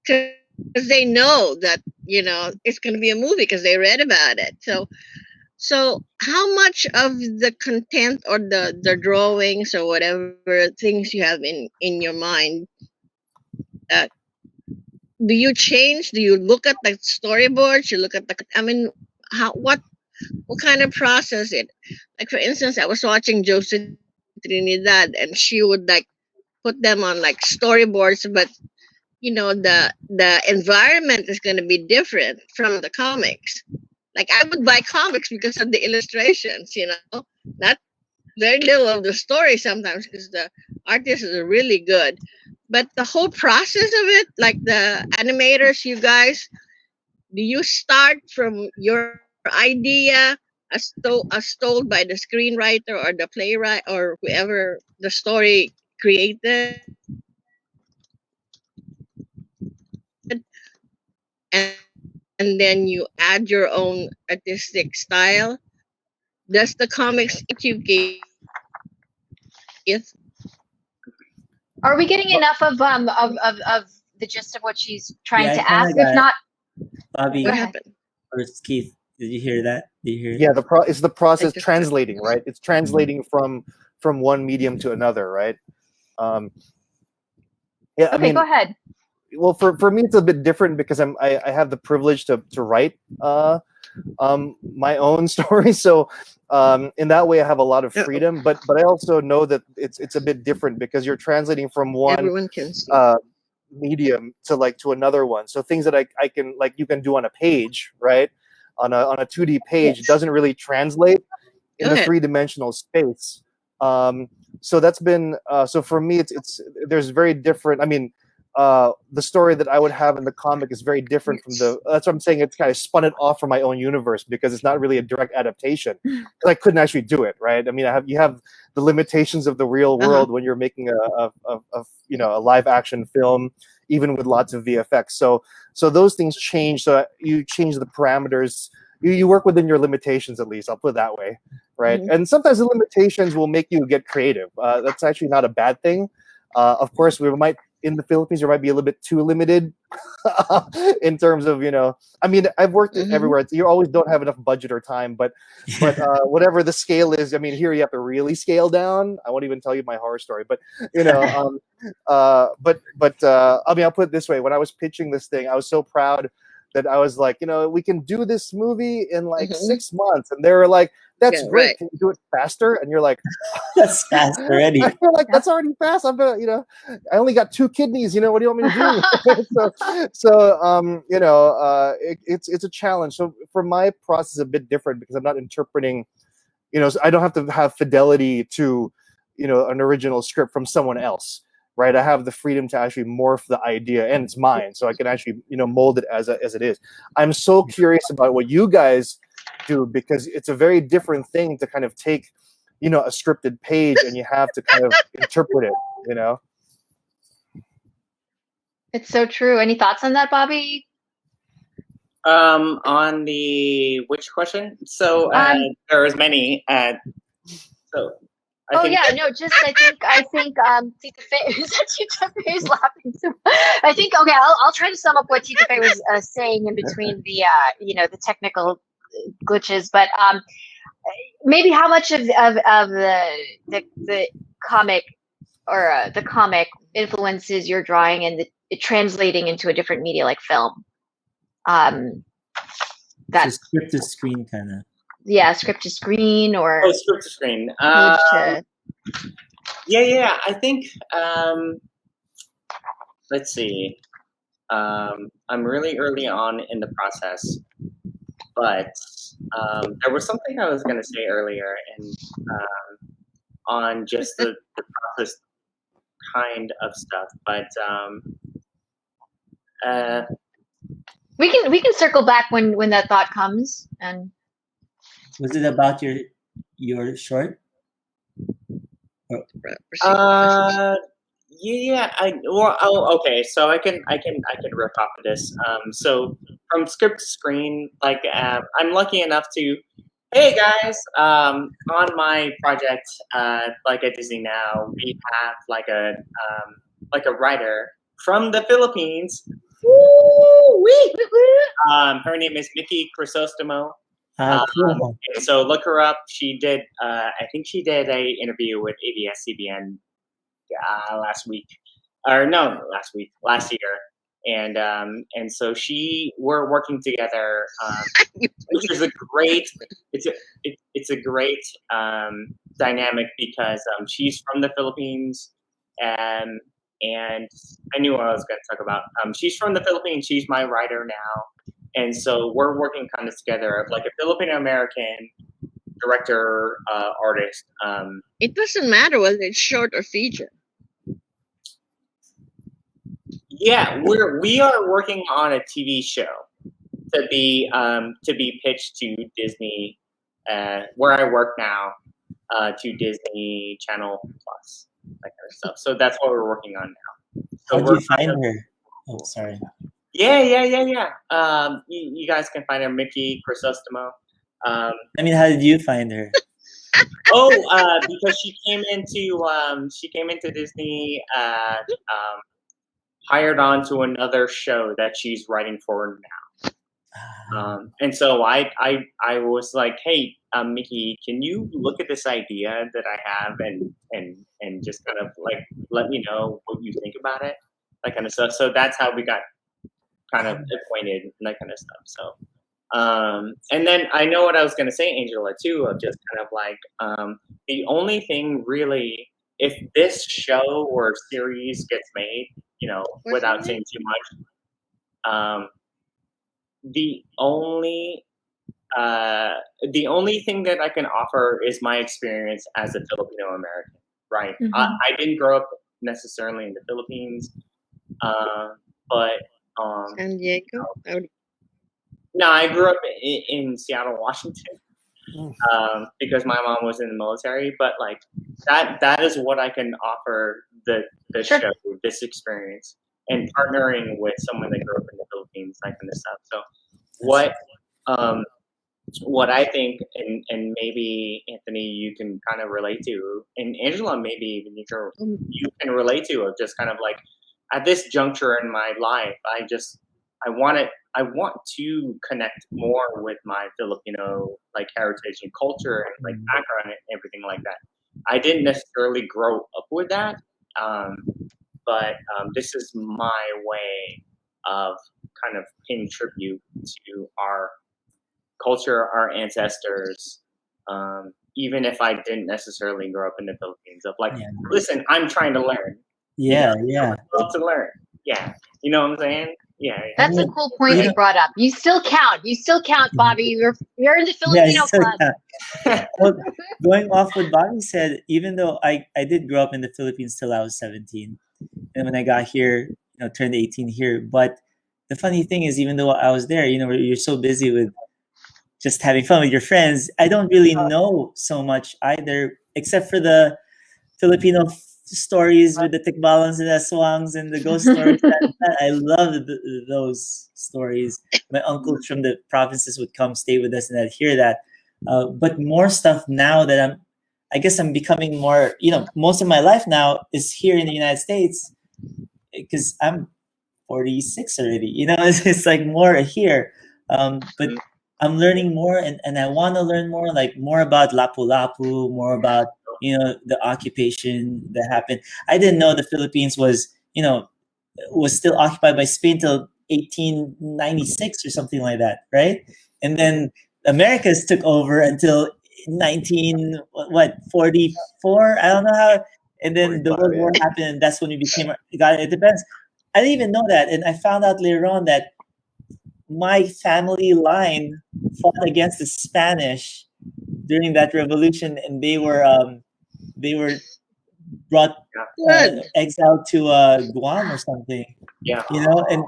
they know that it's going to be a movie because they read about it. So how much of the content or the drawings or whatever things you have in your mind, do you change? Do you look at the storyboards? You look at what kind of process it? Like for instance, I was watching Josie Trinidad, and she would like put them on like storyboards, but the environment is going to be different from the comics. Like I would buy comics because of the illustrations, not very little of the story sometimes because the artists are really good. But the whole process of it, like the animators, you guys, do you start from your idea as told by the screenwriter or the playwright or whoever the story created, and, and then you add your own artistic style? Does the comics you give? Are we getting enough of the gist of what she's trying Yeah, I to kinda ask? got If it. not, Bobby Go What ahead. happened? or Keith, did you hear that? Did you hear Yeah, it's the process just- translating, right? It's translating from one medium to another, right? Yeah, I okay, mean, go ahead. well, for me it's a bit different because I have the privilege to write my own story, so in that way I have a lot of freedom, but I also know that it's a bit different because you're translating from one Everyone can see. medium to another one. So things that I can, like, you can do on a page, right? On a 2D page, Yes. doesn't really translate in Go the ahead. three-dimensional space. So that's been so for me it's there's very different. I mean, the story that I would have in the comic is very different from the. That's what I'm saying. It's kind of spun it off from my own universe because it's not really a direct adaptation. 'Cause I couldn't actually do it, right? I mean, you have the limitations of the real world when you're making a live action film, even with lots of VFX. So those things change. So you change the parameters. You work within your limitations, at least. I'll put it that way. right? And sometimes the limitations will make you get creative. That's actually not a bad thing. Of course, we might in the Philippines there might be a little bit too limited in terms of I mean, I've worked everywhere. You always don't have enough budget or time, but whatever the scale is, I mean, here you have to really scale down. I won't even tell you my horror story, but I mean, I'll put it this way: when I was pitching this thing, I was so proud that I was like, we can do this movie in like 6 months, and they were like, "That's great. Right. Can you do it faster?" And you're like, That's fast already. I feel like that's already fast. I'm gonna, I only got 2 kidneys. What do you want me to do? It's a challenge. So for my process, is a bit different because I'm not interpreting. So I don't have to have fidelity to, an original script from someone else, right? I have the freedom to actually morph the idea, and it's mine, so I can actually, mold it as it is. I'm so curious about what you guys do because it's a very different thing to kind of take, a scripted page and you have to kind of interpret it. It's so true. Any thoughts on that, Bobby? On the which question? So there is many. So. I think Tita Fey Tita Fey is laughing. I think I'll try to sum up what Tita Fey was saying in between the the technical glitches, but maybe how much of the comic or the comic influences your drawing and it translating into a different media like film. That's script to screen kind of. Yeah, script to screen or script to screen. I think let's see. I'm really early on in the process, but there was something I was going to say earlier, and on just the process kind of stuff. But we can circle back when that thought comes. And was it about your short? Okay. So I can riff off of this. So from script to screen, like I'm lucky enough to, hey guys, on my project, like at Disney now, we have like a writer from the Philippines. Woo-wee! Her name is Mickey Crisostomo. Cool. So look her up. She did, I think she did a interview with ABS-CBN last year, and so we're working together, which is a great. It's a great dynamic because she's from the Philippines, and I knew what I was going to talk about. She's from the Philippines. She's my writer now. And so we're working kind of together, like a Filipino American director, artist. It doesn't matter whether it's short or feature. Yeah, we are working on a TV show to be pitched to Disney, where I work now, to Disney Channel Plus, that kind of stuff. So that's what we're working on now. So how do you find her? Oh, sorry. Yeah. You guys can find her, Mickey Crisostomo. I mean, how did you find her? Because she came into Disney, hired on to another show that she's writing for now. And so I was like, hey, Mickey, can you look at this idea that I have and just kind of like let me know what you think about it, that kind of stuff. So that's how we got kind of acquainted and that kind of stuff. So, and then I know what I was going to say, Angela, too, of just kind of like, the only thing really, if this show or series gets made, without saying too much, the only thing that I can offer is my experience as a Filipino American, right? Mm-hmm. I didn't grow up necessarily in the Philippines, but San Diego. no, I grew up in Seattle, Washington, because my mom was in the military. But like that is what I can offer the Sure. show, this experience, and partnering with someone that grew up in the Philippines, that kind of stuff. So what what I think, and maybe Anthony, you can kind of relate to, and Angela, maybe even you can relate to, of just kind of like at this juncture in my life, I want to connect more with my Filipino like heritage and culture and like background and everything like that. I didn't necessarily grow up with that, but this is my way of kind of paying tribute to our culture, our ancestors, even if I didn't necessarily grow up in the Philippines. Of like, listen, I'm trying to learn. Yeah, I love to learn. Yeah, you know what I'm saying? Yeah. That's a cool point you brought up. You still count. You still count, Bobby. You're in the Filipino club. Well, going off what Bobby said, even though I did grow up in the Philippines till I was 17, and when I got here, turned 18 here. But the funny thing is, even though I was there, you're so busy with just having fun with your friends, I don't really know so much either, except for the Filipino stories with the tikbalans and the aswangs and the ghost stories. I love those stories. My uncles from the provinces would come stay with us, and I'd hear that. But more stuff now that I guess I'm becoming more, most of my life now is here in the United States, because I'm 46 already, it's like more here. But I'm learning more, and I want to learn more, like more about Lapu-Lapu, more about, the occupation that happened. I didn't know the Philippines was still occupied by Spain till 1896 or something like that, right? And then Americas took over until 1944. I don't know how. And then the World War happened, and that's when we became it depends. I didn't even know that, and I found out later on that my family line fought against the Spanish during that revolution, and they were brought exiled to Guam or something. Yeah, and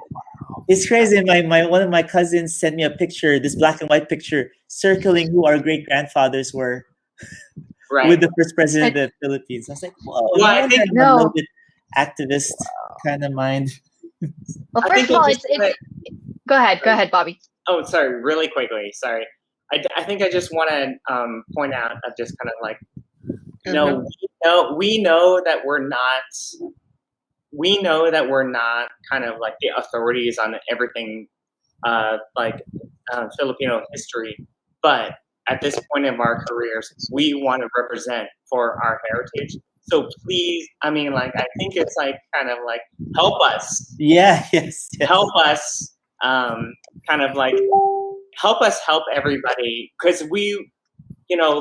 it's crazy. My one of my cousins sent me a picture, this black and white picture, circling who our great grandfathers were, with the first president of the Philippines. I was like, whoa! Well, I think a little bit activist kind of mind. Well, first of all, it's go ahead, Bobby. Oh, sorry, really quickly. Sorry. I think I just want to point out of just kind of like, we know that we're not kind of like the authorities on everything, Filipino history, but at this point of our careers, we want to represent for our heritage. So please, I mean, like, I think it's like kind of like help us. Yes. Help us, kind of like help us help everybody, because we,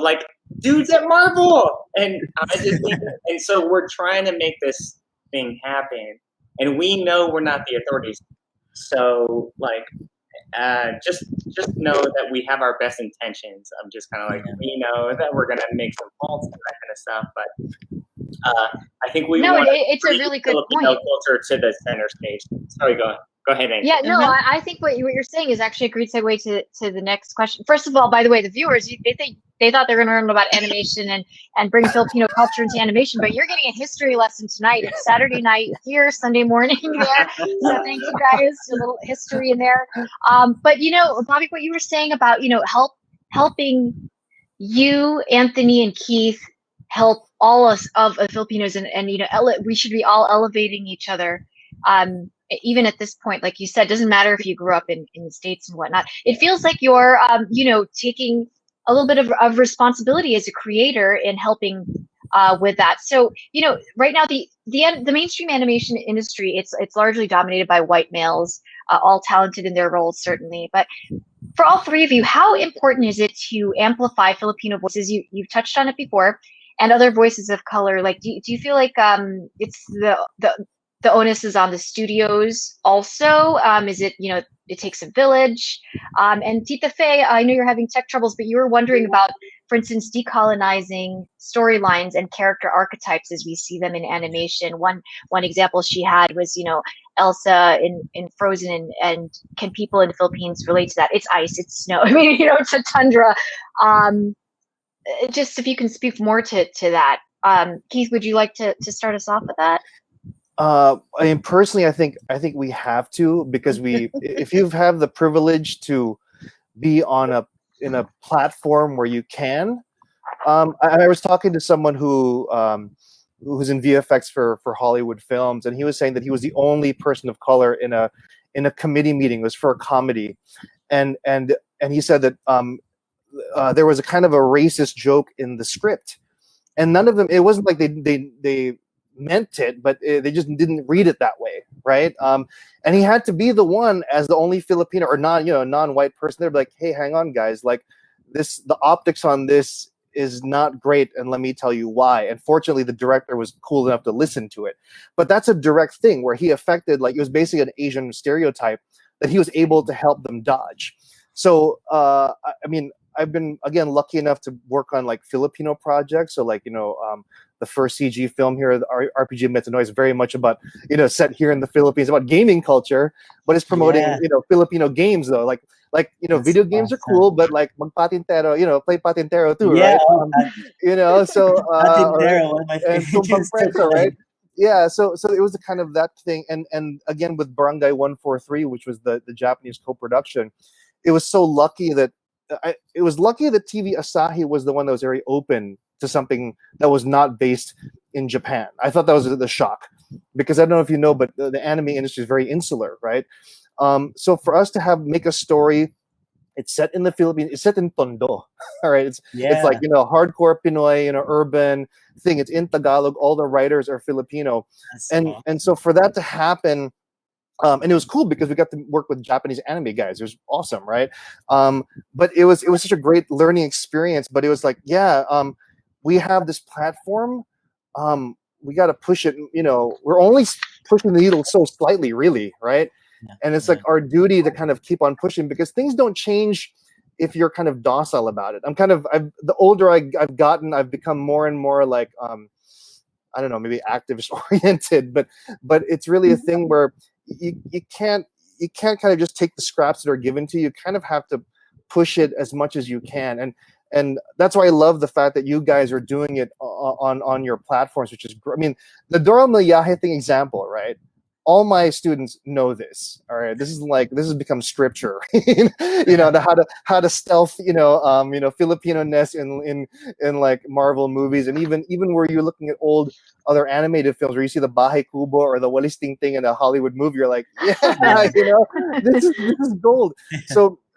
like dudes at Marvel, and I just think, and so we're trying to make this thing happen, and we know we're not the authorities. So like, just know that we have our best intentions. I'm just kind of like, we know that we're gonna make some faults and that kind of stuff, but I think we want it's a really good Filipino point. culture to the center stage. Sorry, go ahead, Amy. Yeah, no, I think what you're saying is actually a great segue to the next question. First of all, by the way, the viewers, they thought they were going to learn about animation and bring Filipino culture into animation, but you're getting a history lesson tonight. It's Saturday night here, Sunday morning there. So thank you guys, a little history in there. But Bobby, what you were saying about helping you, Anthony, and Keith help all us of Filipinos, and we should be all elevating each other. Even at this point, like you said, doesn't matter if you grew up in the States and whatnot. It feels like you're, taking a little bit of responsibility as a creator in helping with that. So, right now the mainstream animation industry, it's largely dominated by white males, all talented in their roles, certainly. But for all three of you, how important is it to amplify Filipino voices? You've touched on it before, and other voices of color. Like, do you feel like it's the onus is on the studios also? Is it, it takes a village? And Tita Faye, I know you're having tech troubles, but you were wondering about, for instance, decolonizing storylines and character archetypes as we see them in animation. One example she had was, Elsa in Frozen, and can people in the Philippines relate to that? It's ice, it's snow. I mean, it's a tundra. Just if you can speak more to that. Keith, would you like to start us off with that? I mean, personally, I think we have to, because if you have the privilege to be on a a platform where you can. I was talking to someone who's in VFX for Hollywood films, and he was saying that he was the only person of color in a committee meeting. It was for a comedy, and he said that there was a kind of a racist joke in the script, and none of them. It wasn't like they meant it, but they just didn't read it that way, right? And he had to be the one as the only Filipino or non-white person there, like, hey, hang on, guys, like the optics on this is not great, and let me tell you why. And fortunately, the director was cool enough to listen to it. But that's a direct thing where he affected, like, it was basically an Asian stereotype that he was able to help them dodge. So, I mean, I've been, again, lucky enough to work on, like, Filipino projects. So, like, the first CG film here, the RPG Metanoia, is very much about, set here in the Philippines, about gaming culture, but it's promoting, Filipino games, though. Like video games are cool, but like magpatintero, play patintero too, right? So Patintero, one of my favorites, right? Yeah, so it was the kind of that thing, and again with Barangay 143, which was the Japanese co-production, it was so lucky that TV Asahi was the one that was very open to something that was not based in Japan. I thought that was the shock, because I don't know if you know, but the anime industry is very insular, right? So for us to make a story, it's set in the Philippines, it's set in Tondo, all right? It's like, hardcore Pinoy, urban thing. It's in Tagalog. All the writers are Filipino. And so for that to happen, and it was cool because we got to work with Japanese anime guys. It was awesome, right? But it was such a great learning experience. But it was like, we have this platform. We got to push it. We're only pushing the needle so slightly, really, right? Yeah, and it's like our duty to kind of keep on pushing, because things don't change if you're kind of docile about it. The older I've gotten, I've become more and more like, I don't know, maybe activist oriented, but it's really a thing where you can't kind of just take the scraps that are given to you. You kind of have to push it as much as you can. And that's why I love the fact that you guys are doing it on your platforms, which is, I mean, the Dora Milaje thing example, right? All my students know this. All right, this has become scripture. How to stealth, Filipino-ness in like Marvel movies, and even where you're looking at old other animated films where you see the Bahay Kubo or the Walis Ting Ting in a Hollywood movie, you're like, this is gold.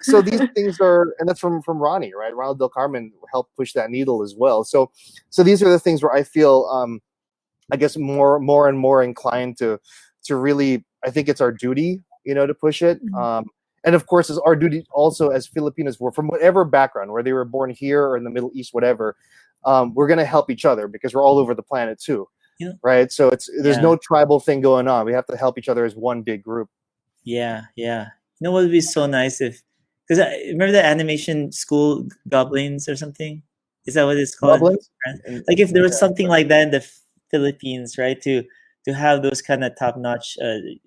So these things are, and that's from Ronnie, right? Ronald Del Carmen helped push that needle as well. So these are the things where I feel, I guess, more and more inclined to really, I think it's our duty, to push it. And of course, it's our duty also as Filipinos, from whatever background, where they were born here or in the Middle East, whatever, we're going to help each other because we're all over the planet too. Right. So there's no tribal thing going on. We have to help each other as one big group. Yeah. What would be so nice because I remember the animation school, Goblins or something. Is that what it's called? Goblins? Like if there was something like that in the Philippines, right? To have those kind of top-notch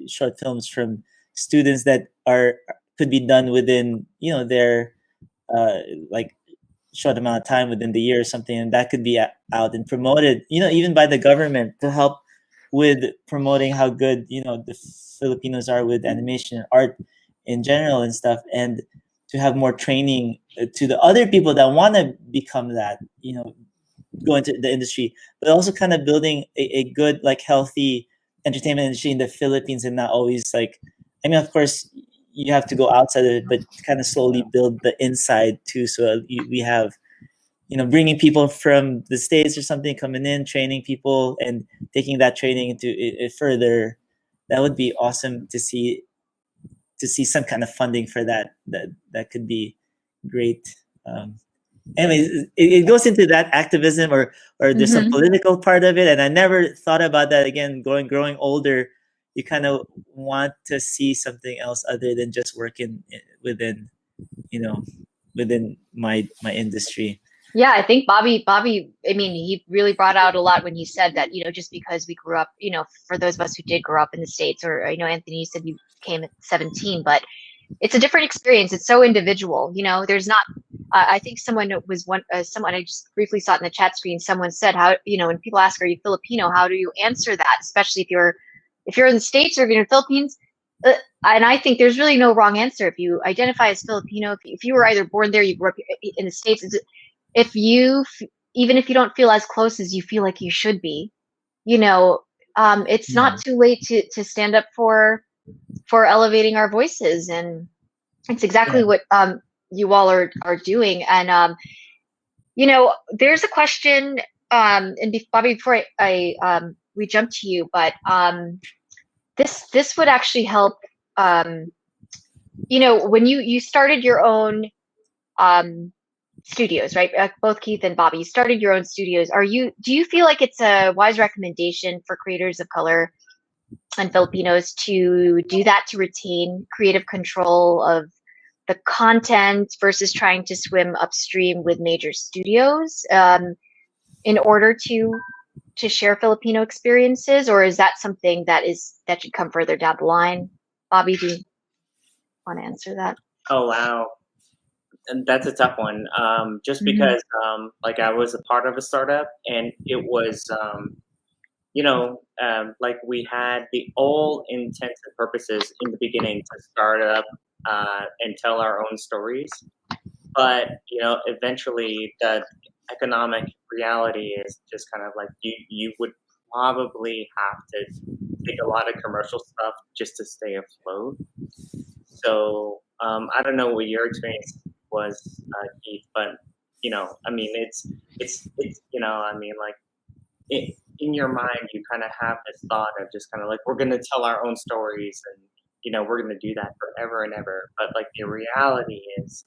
short films from students that could be done within their like short amount of time within the year or something, and that could be out and promoted, even by the government, to help with promoting how good the Filipinos are with animation and art in general and stuff, and to have more training to the other people that want to become that, go into the industry, but also kind of building a good, like, healthy entertainment industry in the Philippines, and not always like, I mean, of course you have to go outside of it, but kind of slowly build the inside too. So we have, bringing people from the States or something, coming in, training people and taking that training into it further. That would be awesome to see some kind of funding for that could be great. Anyways, it goes into that activism or there's some political part of it, and I never thought about that. Again, growing older, you kind of want to see something else other than just working within my industry. Yeah, I think Bobby, I mean, he really brought out a lot when he said that, just because we grew up, for those of us who did grow up in the States, or, Anthony, you said you came at 17, but it's a different experience. It's so individual. There's not, I think someone I just briefly saw it in the chat screen. Someone said, how, when people ask, are you Filipino? How do you answer that? Especially if you're in the States or if you're in the Philippines. I think there's really no wrong answer. If you identify as Filipino, if you were either born there, you grew up in the States, if you, even if you don't feel as close as you feel like you should be, you know, it's not too late to stand up for elevating our voices. And it's exactly what you all are doing. And, you know, there's a question, and Bobby, before we jump to you, but this would actually help. You know, when you started your own studios, right? Both Keith and Bobby, you started your own studios. Do you feel like it's a wise recommendation for creators of color and Filipinos to do that, to retain creative control of the content versus trying to swim upstream with major studios in order to share Filipino experiences? Or is that something that should come further down the line? Bobby, do you want to answer that? Oh, wow. And that's a tough one. Just because, like, I was a part of a startup, and it was, you know, like, we had the all intents and purposes in the beginning to start up and tell our own stories. But, you know, eventually the economic reality is just kind of like you would probably have to take a lot of commercial stuff just to stay afloat. So I don't know what your experience was, Keith, but you know, I mean, it's you know, I mean, like in your mind, you kind of have this thought of just kind of like, we're gonna tell our own stories, and you know, we're gonna do that forever and ever. But like the reality is,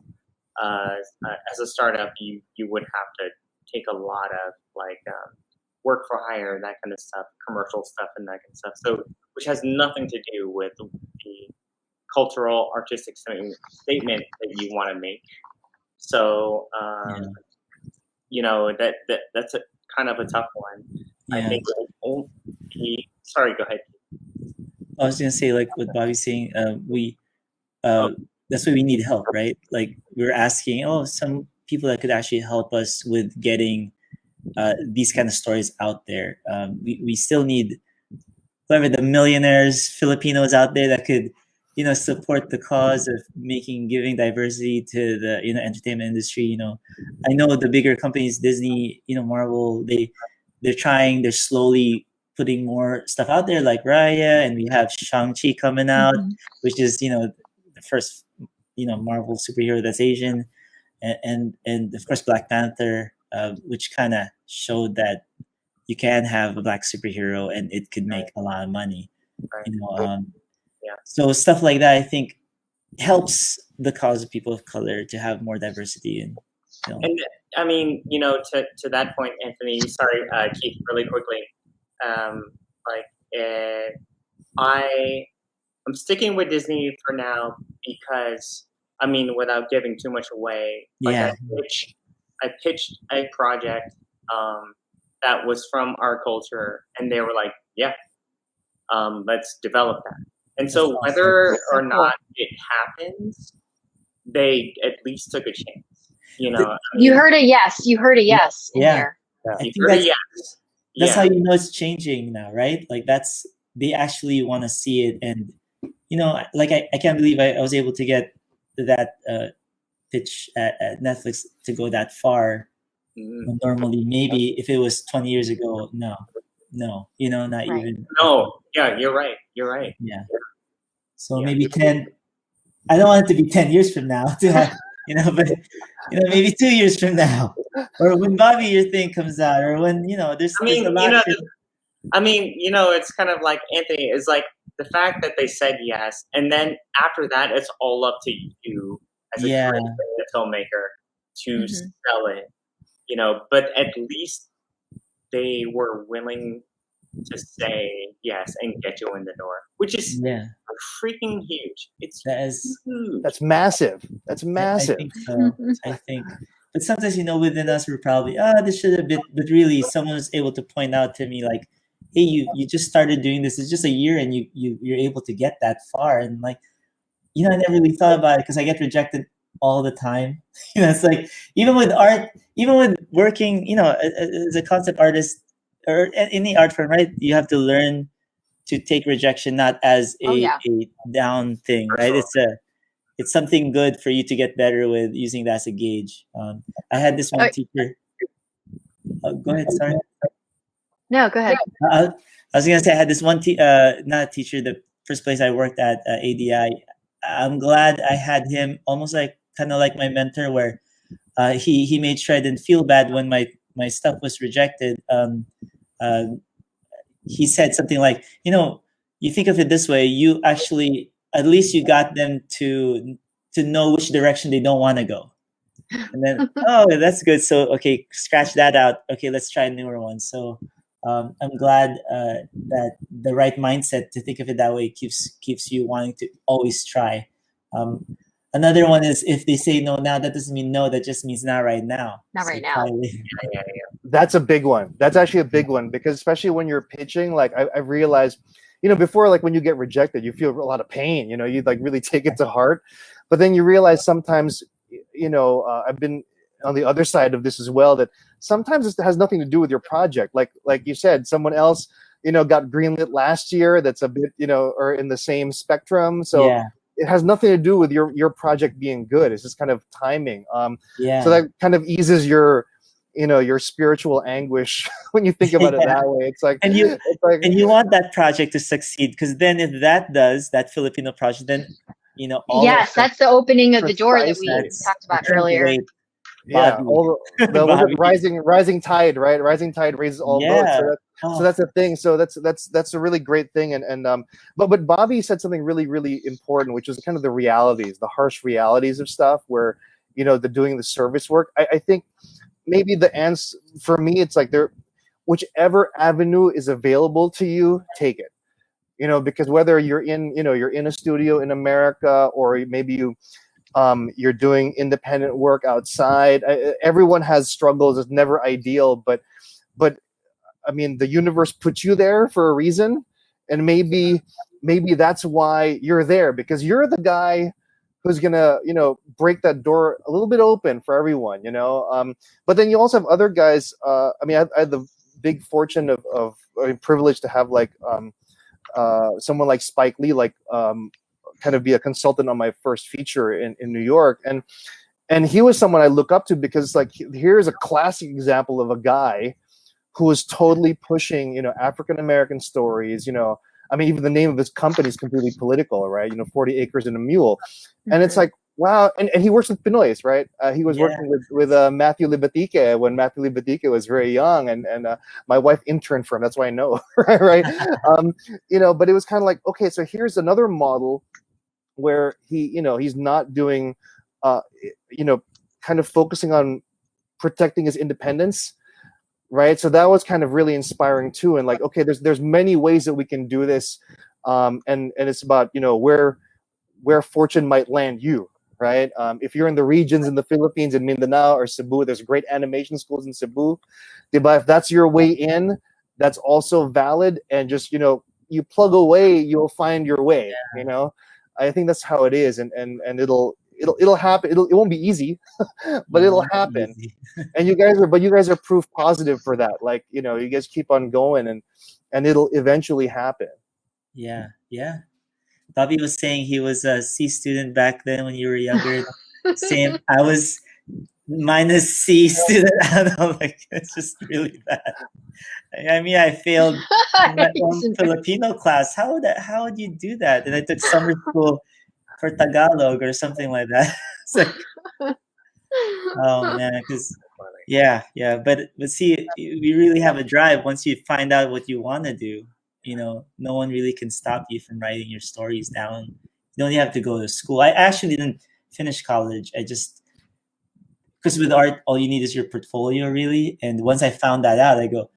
as a startup, you would have to take a lot of like work for hire, that kind of stuff, commercial stuff, and that kind of stuff. So, which has nothing to do with the cultural, artistic statement that you want to make. So, you know, that's a kind of a tough one. I think. Sorry, go ahead. I was gonna say, like what Bobby's saying, that's why we need help, right? Like we're asking, some people that could actually help us with getting these kind of stories out there. We still need whoever the millionaires, Filipinos out there that could, you know, support the cause of giving diversity to the, you know, entertainment industry. You know, I know the bigger companies, Disney, you know, Marvel, they're slowly putting more stuff out there, like Raya, and we have Shang-Chi coming out, which is, you know, the first, you know, Marvel superhero that's Asian, and of course Black Panther, which kind of showed that you can have a black superhero and it could make a lot of money. You know, so stuff like that, I think, helps the cause of people of color to have more diversity in film. And I mean, you know, to that point, Anthony, sorry, Keith, really quickly, I'm sticking with Disney for now because, I mean, without giving too much away, like I pitched a project that was from our culture, and they were like, yeah, let's develop that. And so whether or not it happens, they at least took a chance. You know, you heard a yes. You heard a yes in there. I think that's how you know it's changing now, right? Like they actually want to see it, and you know, like I can't believe I was able to get that pitch at Netflix to go that far. Normally, maybe if it was 20 years ago, no, you know, not even. No, yeah, you're right. Yeah. So maybe 10. I don't want it to be 10 years from now to have, you know, but you know, maybe 2 years from now, or when Bobby, your thing comes out, or when, you know, there's a lot. I mean, you know, it's kind of like, Anthony, is like the fact that they said yes, and then after that, it's all up to you as a filmmaker to sell it. You know, but at least they were willing to say yes and get you in the door, which is freaking huge. It's huge. That's massive. That's massive. I think so. I think, but sometimes, you know, within us, we're probably this should have been. But really, someone was able to point out to me, like, hey, you just started doing this. It's just a year, and you're able to get that far. And like, you know, I never really thought about it because I get rejected all the time. You know, it's like even with art, even with working, you know, as a concept artist or any art form, right? You have to learn to take rejection not as a down thing, right? It's something good for you to get better with, using that as a gauge. I had this one teacher. Go ahead, sorry. No, go ahead. I was gonna say I had this one not a teacher. The first place I worked at, ADI. I'm glad I had him, almost like kind of like my mentor, where he made sure I didn't feel bad when my stuff was rejected. He said something like, you think of it this way, you actually, at least you got them to know which direction they don't want to go. And then, oh, that's good. So, okay, scratch that out. Okay, let's try a newer one. So I'm glad that the right mindset to think of it that way keeps you wanting to always try. Another one is, if they say no now, that doesn't mean no. That just means not right now. Not right now. That's a big one. That's actually a big one, because especially when you're pitching, like I've realized, before, like when you get rejected, you feel a lot of pain. You like really take it to heart, but then you realize sometimes, I've been on the other side of this as well, that sometimes it has nothing to do with your project. Like you said, someone else, got greenlit last year. That's a bit, or in the same spectrum. So. Yeah. It has nothing to do with your project being good. It's just kind of timing. So that kind of eases your spiritual anguish when you think about it that way. It's like, and you want that project to succeed, because then if that Filipino project, then yes, that's the opening of the door that we talked about earlier. Yeah, rising tide, right? Rising tide raises all boats. So that's the thing. So that's a really great thing. But Bobby said something really, really important, which was kind of the realities, the harsh realities of stuff, where the doing the service work. I think maybe the answer for me, it's like whichever avenue is available to you, take it. Because whether you're in a studio in America, or maybe you're doing independent work outside. Everyone has struggles. It's never ideal, but I mean, the universe put you there for a reason, and maybe that's why you're there, because you're the guy who's gonna break that door a little bit open for everyone. But then you also have other guys. I had the big fortune of privilege to have like someone like Spike Lee, like kind of be a consultant on my first feature in New York, and he was someone I look up to, because like here's a classic example of a guy who was totally pushing African American stories. Even the name of his company is completely political, right? 40 Acres and a Mule, and it's like, wow. And he works with Pinoys, right? He was working with Matthew Libatique when Matthew Libatique was very young, and my wife interned for him. That's why I know, right? But it was kind of like, okay, so here's another model where he's not doing, kind of focusing on protecting his independence, right? So that was kind of really inspiring too. And like, okay, there's many ways that we can do this, and it's about where fortune might land you, right? If you're in the regions in the Philippines, in Mindanao or Cebu, there's great animation schools in Cebu. If that's your way in, that's also valid. And just you plug away, you'll find your way. I think that's how it is, and it'll happen. It won't be easy, but it'll happen. And you guys are proof positive for that. Like you guys keep on going, and it'll eventually happen. Yeah. Bobby was saying he was a C student back then when you were younger. Same. I was minus C student. I'm like, it's just really bad. I failed my own Filipino class. How would you do that? And I took summer school for Tagalog or something like that. It's like, oh man, because but see, we really have a drive. Once you find out what you want to do, no one really can stop you from writing your stories down. You don't have to go to school. I actually didn't finish college. Because with art, all you need is your portfolio, really. And once I found that out, I go,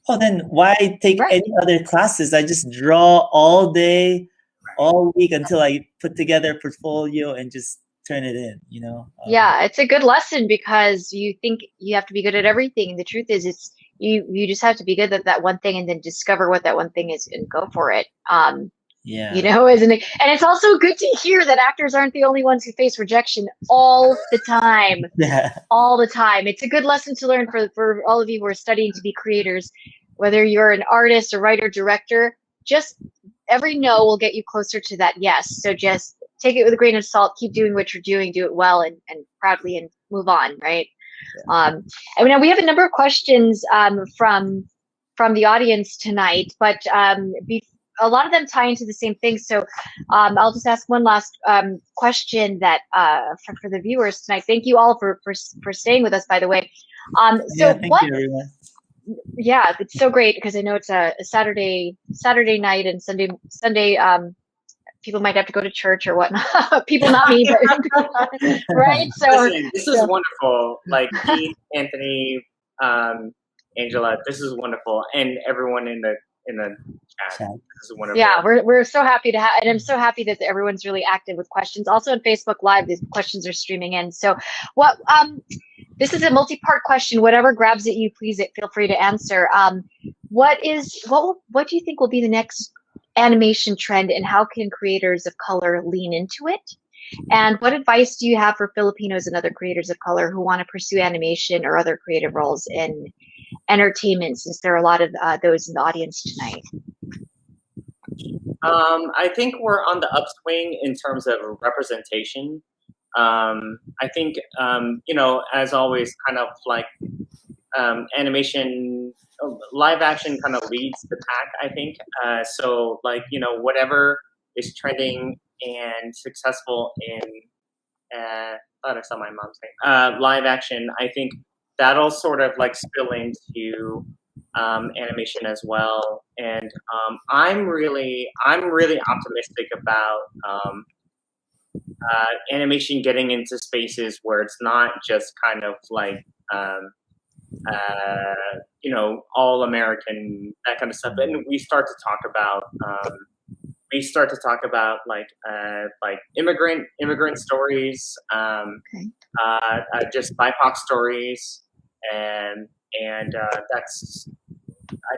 oh, then why take any other classes? I just draw all day, all week until I put together a portfolio and just turn it in, Yeah, it's a good lesson, because you think you have to be good at everything. The truth is, you just have to be good at that one thing, and then discover what that one thing is and go for it. Isn't it? And it's also good to hear that actors aren't the only ones who face rejection all the time. All the time. It's a good lesson to learn for all of you who are studying to be creators, whether you're an artist, a writer, director. Just every no will get you closer to that yes. So just take it with a grain of salt. Keep doing what you're doing. Do it well and proudly, and move on. Right. Yeah. And now we have a number of questions from the audience tonight, but a lot of them tie into the same thing. So I'll just ask one last question that for the viewers tonight. Thank you all for staying with us, by the way. Thank you, everyone. Yeah, it's so great because I know it's a Saturday night, and Sunday people might have to go to church or whatnot. People, not me, but right. So listen, this is wonderful. Like Keith, Anthony, Angela, this is wonderful, and everyone in the chat. This is wonderful. Yeah, we're so happy to have, and I'm so happy that everyone's really active with questions. Also on Facebook Live, these questions are streaming in. So what? This is a multi-part question. Whatever grabs at you, please feel free to answer. What do you think will be the next animation trend, and how can creators of color lean into it? And what advice do you have for Filipinos and other creators of color who want to pursue animation or other creative roles in entertainment, since there are a lot of those in the audience tonight? I think we're on the upswing in terms of representation. I think, as always, kind of like animation, live action kind of leads the pack, I think. So, like, whatever is trending and successful in, I thought I saw my mom saying, live action, I think that'll sort of like spill into animation as well. And I'm really optimistic about animation getting into spaces where it's not just kind of like all American, that kind of stuff. And we start to talk about like immigrant stories, just BIPOC stories, and I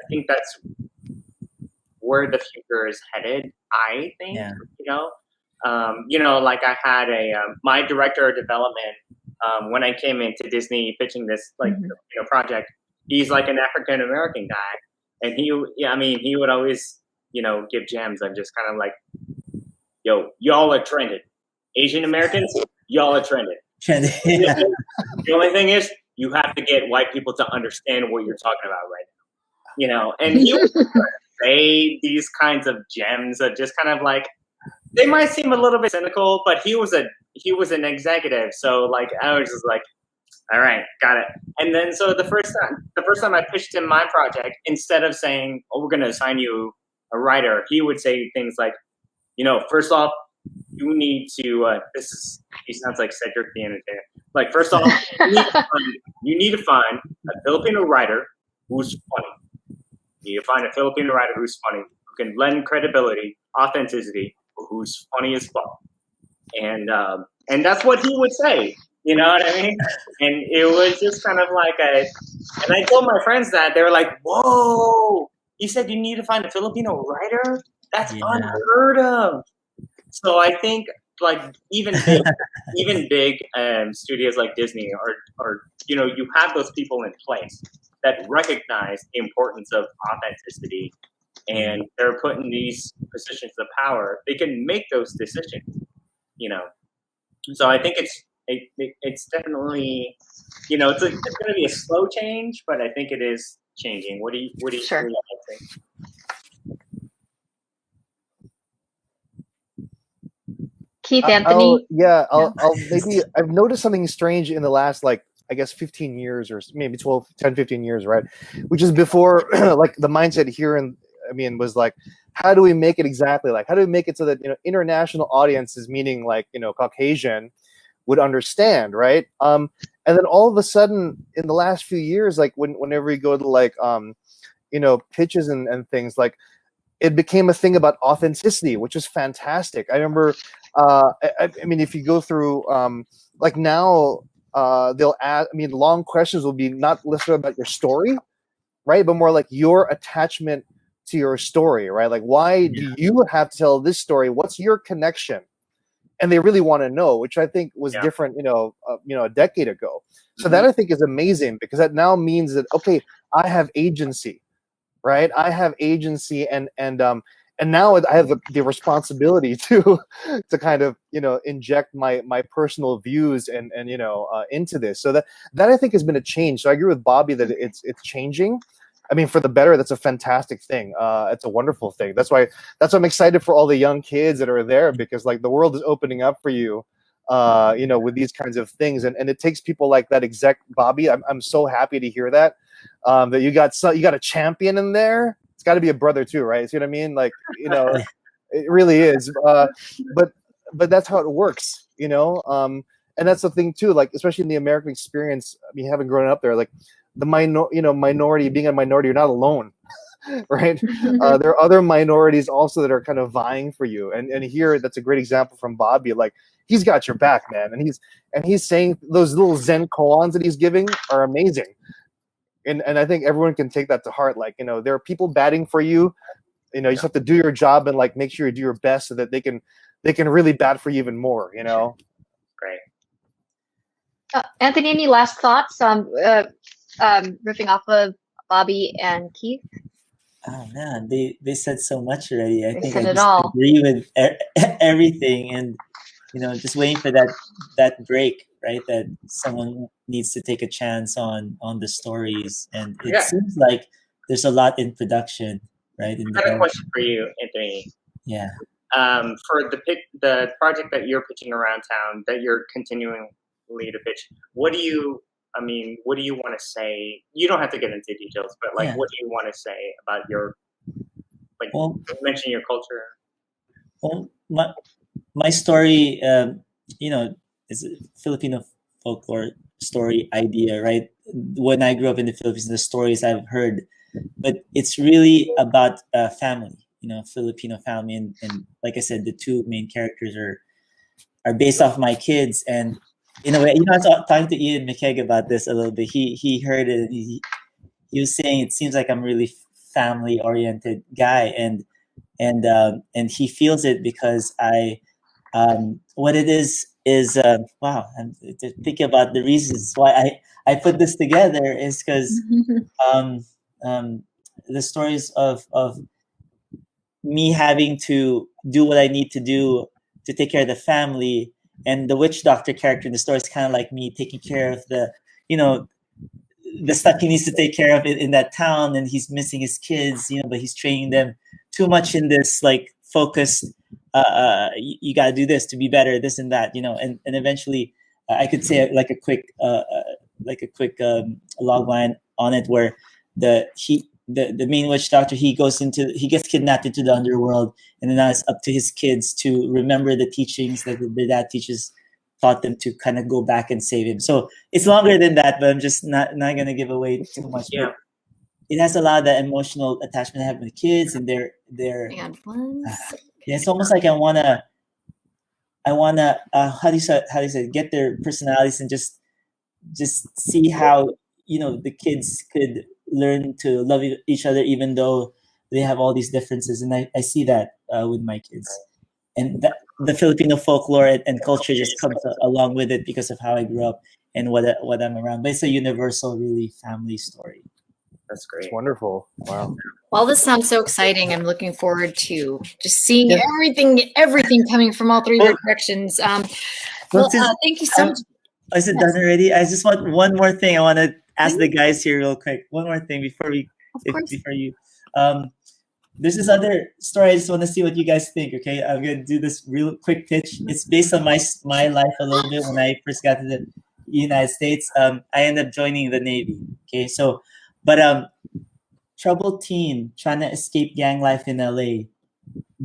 think that's where the future is headed. I think, like I had my director of development when I came into Disney pitching this project. He's like an African American guy, and he would always give gems. I'm just kind of like, yo, y'all are trending. Asian Americans, y'all are trending. The only thing is, you have to get white people to understand what you're talking about right now. And he would say these kinds of gems of just kind of like, they might seem a little bit cynical, but he was an executive, so like I was just like, all right, got it. And then so the first time I pitched him my project, instead of saying, "Oh, we're going to assign you a writer," he would say things like, first off, you need to. He sounds like Cedric the Entertainer. Like, first off, you need to find a Filipino writer who's funny. You need to find a Filipino writer who's funny, who can lend credibility, authenticity, who's funny as fuck. And that's what he would say. You know what I mean? And it was just kind of like and I told my friends that. They were like, whoa, you said you need to find a Filipino writer? That's unheard of. So I think like even big studios like Disney or you have those people in place that recognize the importance of authenticity, and they're put in these positions of power. They can make those decisions, So I think it's definitely, it's going to be a slow change, but I think it is changing. What do you think? Keith, Anthony? I'll maybe, I've noticed something strange in the last, like, I guess 15 years or maybe 10, 15 years, right? Which is before, like, the mindset here was like, how do we make it exactly? Like, how do we make it so that, international audiences, meaning like, Caucasian, would understand, right? And then all of a sudden, in the last few years, like whenever you go to like, pitches and things, like it became a thing about authenticity, which is fantastic. I remember, if you go through, like now, they'll add, long questions will be not listed about your story, right? But more like your attachment to your story, right? Like, why do you have to tell this story? What's your connection? And they really want to know, which I think was different, a decade ago. So that I think is amazing, because that now means that, okay, I have agency, right? I have agency, and and now I have the responsibility to kind of inject my personal views and into this. So that I think has been a change. So I agree with Bobby that it's changing. I mean, for the better. That's a fantastic thing. It's a wonderful thing. That's why I'm excited for all the young kids that are there, because like the world is opening up for you, with these kinds of things, and it takes people like that exec Bobby. I'm so happy to hear that that you got a champion in there. It's got to be a brother too, right? See what I mean? Like it really is. But that's how it works, and that's the thing too. Like especially in the American experience. I mean, having grown up there, like the minority, being a minority, you're not alone. Right? There are other minorities also that are kind of vying for you, and here that's a great example from Bobby. Like he's got your back, man, and he's saying those little Zen koans that he's giving are amazing, and I think everyone can take that to heart. Like there are people batting for you. You just have to do your job and like make sure you do your best so that they can really bat for you even more. Great. Anthony, any last thoughts on riffing off of Bobby and Keith? Oh man, they said so much already. I think I said it just all. agree with everything, and just waiting for that break, right? That someone needs to take a chance on the stories, and it seems like there's a lot in production, right? I have a question for you, Anthony. Yeah. For the project that you're pitching around town, that you're continuing to pitch, what do you want to say? You don't have to get into details, but like, what do you want to say about your, like, mention your culture? Well, my story, is a Filipino folklore story idea, right? When I grew up in the Philippines, the stories I've heard, but it's really about family, Filipino family, and like I said, the two main characters are based off my kids, and in a way, I was talking to Ian McKegg about this a little bit. He heard it. He was saying it seems like I'm a really family oriented guy, and he feels it because I what it is wow. I'm thinking about the reasons why I put this together is because the stories of me having to do what I need to do to take care of the family. And the witch doctor character in the story is kind of like me taking care of the stuff he needs to take care of in that town, and he's missing his kids, but he's training them too much in this like focused. You got to do this to be better, this and that, and eventually I could say like a quick log line on it where the main witch doctor, he gets kidnapped into the underworld, and then now it's up to his kids to remember the teachings that their dad taught them to kind of go back and save him. So it's longer than that, but I'm just not going to give away too much. Yeah. It has a lot of the emotional attachment I have with kids, and they're it's almost like I wanna how do you say get their personalities and just see how the kids could learn to love each other even though they have all these differences, and I see that with my kids, and the Filipino folklore and culture just comes along with it because of how I grew up and what I'm around. But it's a universal, really family story. That's great. It's wonderful. Wow. Well, this sounds so exciting. I'm looking forward to just seeing everything coming from all three directions. Thank you so much. Is it done already? I just want one more thing. I want to ask the guys here real quick. One more thing before you. There's this other story. I just want to see what you guys think. Okay, I'm gonna do this real quick pitch. It's based on my life a little bit. When I first got to the United States, I ended up joining the Navy. Okay, so but troubled teen trying to escape gang life in LA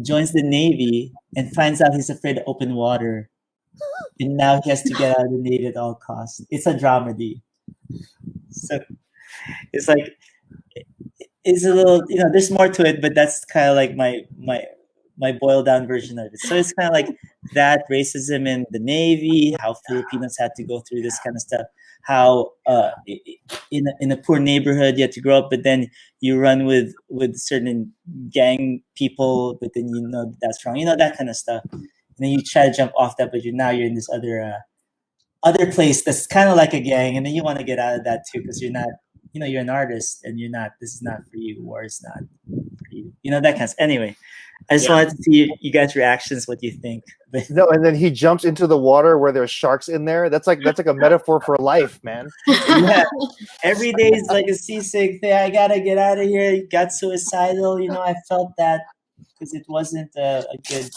joins the Navy and finds out he's afraid of open water, and now he has to get out of the Navy at all costs. It's a dramedy. So it's like it's a little, there's more to it, but that's kind of like my boiled down version of it. So it's kind of like that racism in the Navy, how Filipinos had to go through this kind of stuff, how in a poor neighborhood you had to grow up, but then you run with certain gang people, but then that's wrong, that kind of stuff. And then you try to jump off that, but you're in this other place that's kind of like a gang, and then you want to get out of that too because you're not you're an artist and you're not. This is not for you, or it's not for you. That kind of. Anyway, I just wanted to see you guys' reactions. What do you think? No, and then he jumps into the water where there's sharks in there. That's like a metaphor for life, man. Yeah, every day is like a seasick thing. I gotta get out of here. It got suicidal. I felt that because it wasn't a good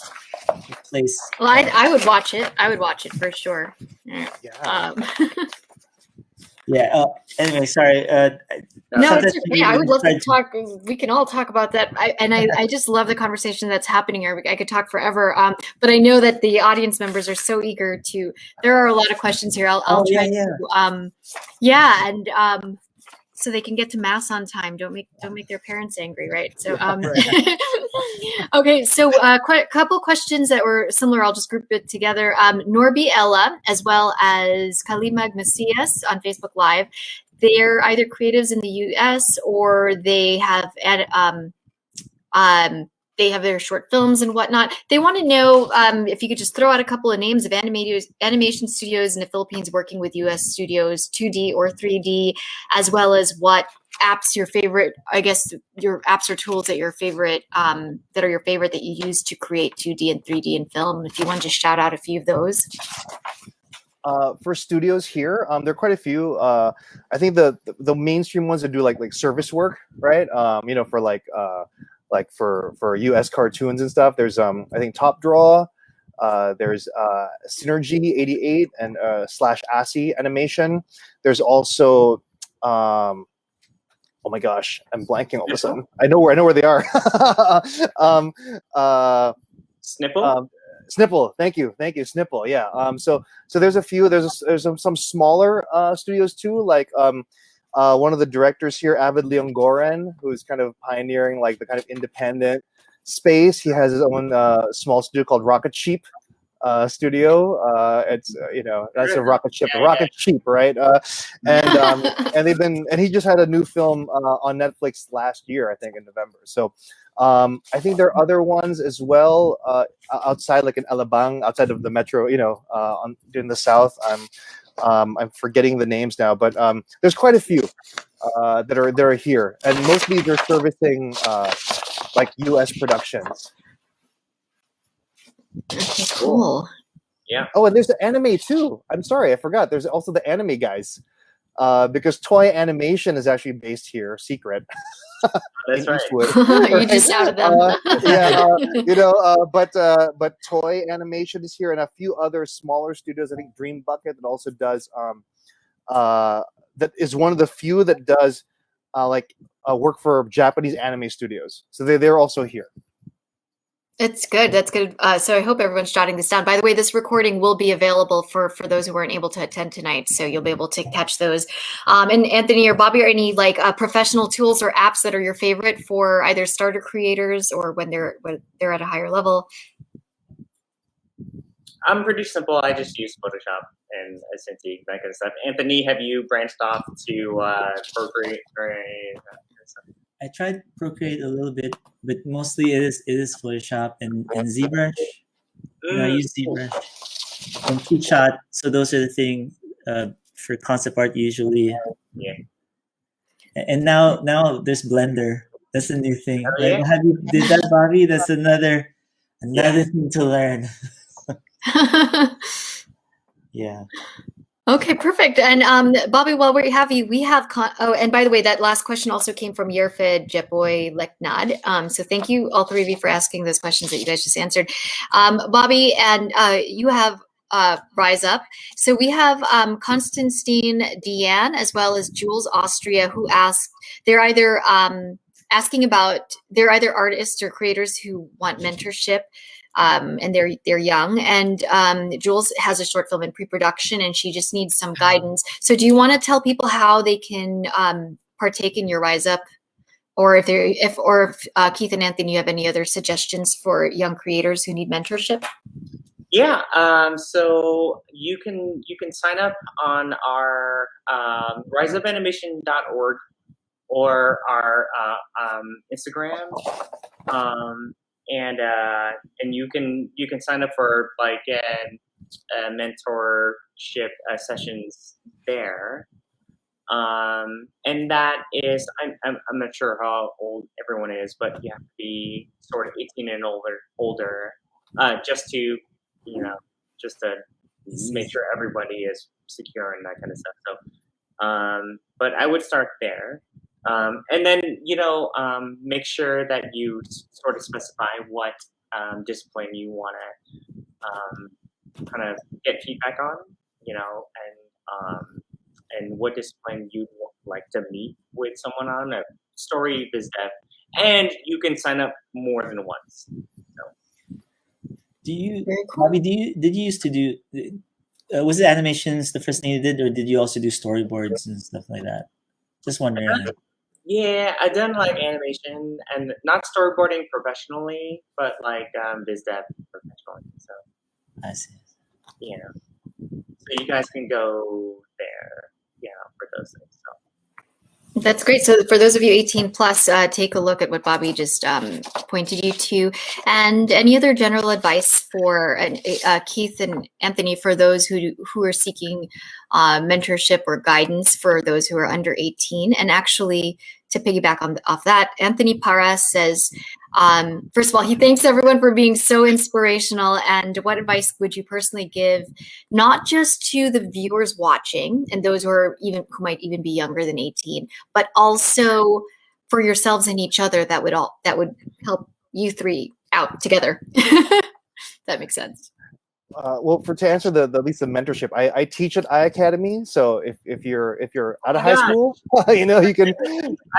place. Well, I would watch it. I would watch it for sure. Yeah. Yeah. Anyway, sorry. No, it's okay. I would love to talk. We can all talk about that. I just love the conversation that's happening here. I could talk forever. But I know that the audience members are so eager to. There are a lot of questions here. I'll try to. And so they can get to mass on time. Don't make their parents angry, right? So okay. So quite a couple questions that were similar. I'll just group it together. Norby Ella, as well as Kalimag Macias on Facebook Live. They're either creatives in the U.S. or they have their short films and whatnot. They want to know if you could just throw out a couple of names of animation studios in the Philippines working with U.S. studios, 2D or 3D, as well as what apps your favorite. I guess your apps or tools that your favorite that are your favorite that you use to create 2D and 3D in film. If you want to just shout out a few of those. For studios here, there are quite a few. I think the mainstream ones that do like service work, right? For like for US cartoons and stuff. There's I think Top Draw. There's Synergy 88 and /ASI Animation. There's also oh my gosh, I'm blanking all of a sudden. I know where they are. Snipple. Snipple, thank you, Snipple. Yeah. So there's a few. There's some smaller studios too, like one of the directors here, Avid Leongoran, who's kind of pioneering like the kind of independent space. He has his own small studio called Rocket Sheep studio. It's that's a Rocket Ship, Sheep, right? And he just had a new film on Netflix last year, I think in November. So. I think there are other ones as well outside, like in Alabang, outside of the metro. In the south. I'm forgetting the names now, but there's quite a few that are here, and mostly they're servicing like U.S. productions. Okay, cool. Yeah. Oh, and there's the anime too. I'm sorry, I forgot. There's also the anime guys, because Toy Animation is actually based here. Secret. That's right. You just outed them. But Toy Animation is here, and a few other smaller studios. I think Dream Bucket that also does. That is one of the few that does work for Japanese anime studios. So they're also here. It's good. That's good. So I hope everyone's jotting this down. By the way, this recording will be available for those who weren't able to attend tonight. So you'll be able to catch those. And Anthony or Bobby, are any professional tools or apps that are your favorite for either starter creators or when they're at a higher level? I'm pretty simple. I just use Photoshop and Cintiq, that kind of stuff. Anthony, have you branched off to Procreate or any of that kind of stuff? I tried Procreate a little bit, but mostly it is Photoshop and ZBrush. I use ZBrush and KeyShot. So those are the things for concept art usually. Yeah. And now there's Blender. That's a new thing. Oh, yeah. Have you did that, Bobby? That's another thing to learn. Yeah. Okay, perfect. And Bobby, while we have you, we have and by the way, that last question also came from Yerfed Jepoy Leknad. So thank you, all three of you, for asking those questions that you guys just answered. Bobby, and you have Rise Up. So we have Konstantin Deanne as well as Jules Austria, who asked, they're either artists or creators who want mentorship. And they're young, and Jules has a short film in pre-production, and she just needs some guidance. So do you want to tell people how they can partake in your Rise Up, or if Keith and Anthony, you have any other suggestions for young creators who need mentorship? Yeah, so you can sign up on our riseupanimation.org or our Instagram. And you can sign up for mentorship sessions there. And that is, I'm not sure how old everyone is, but you have to be sort of 18 and older, just to, just to make sure everybody is secure and that kind of stuff. So, but I would start there. And then, make sure that you sort of specify what discipline you want to kind of get feedback on, and what discipline you'd like to meet with someone on, a story, biz dev, and you can sign up more than once. So. Bobby, did you used to do, was it animations the first thing you did, or did you also do storyboards and stuff like that? Just wondering. Yeah, I've done like animation and not storyboarding professionally, but like biz dev professionally. So I see. So you guys can go there, for those things. So. That's great. So for those of you 18 plus, take a look at what Bobby just pointed you to. And any other general advice for Keith and Anthony for those who are seeking mentorship or guidance for those who are under 18? And actually, to piggyback off that, Anthony Parra says, first of all, he thanks everyone for being so inspirational. And what advice would you personally give, not just to the viewers watching and those who might even be younger than 18, but also for yourselves and each other that would help you three out together? That makes sense. Well, to answer the at least the mentorship, I teach at iAcademy. So if you're out of high school, you can.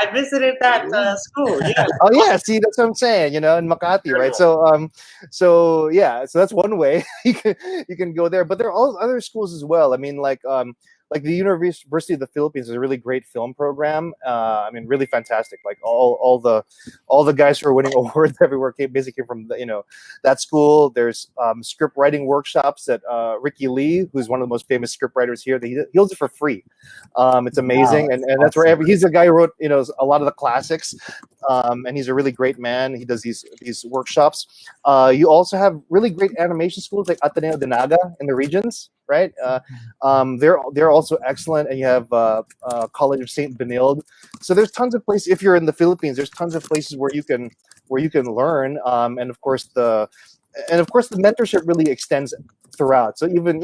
I visited that school. Yeah. Oh yeah, see that's what I'm saying. In Makati, right? So that's one way you can go there. But there are all other schools as well. I mean, like the University of the Philippines is a really great film program. Really fantastic. Like all the guys who are winning awards everywhere came from that school. There's script writing workshops that Ricky Lee, who's one of the most famous script writers here, he holds it for free. It's amazing, Wow, and that's where he's the guy who wrote a lot of the classics, and he's a really great man. He does these workshops. You also have really great animation schools like Ateneo de Naga in the regions, right? They're also excellent, and you have College of Saint Benilde. So there's tons of places. If you're in the Philippines, there's tons of places where you can learn, and of course the mentorship really extends throughout. So even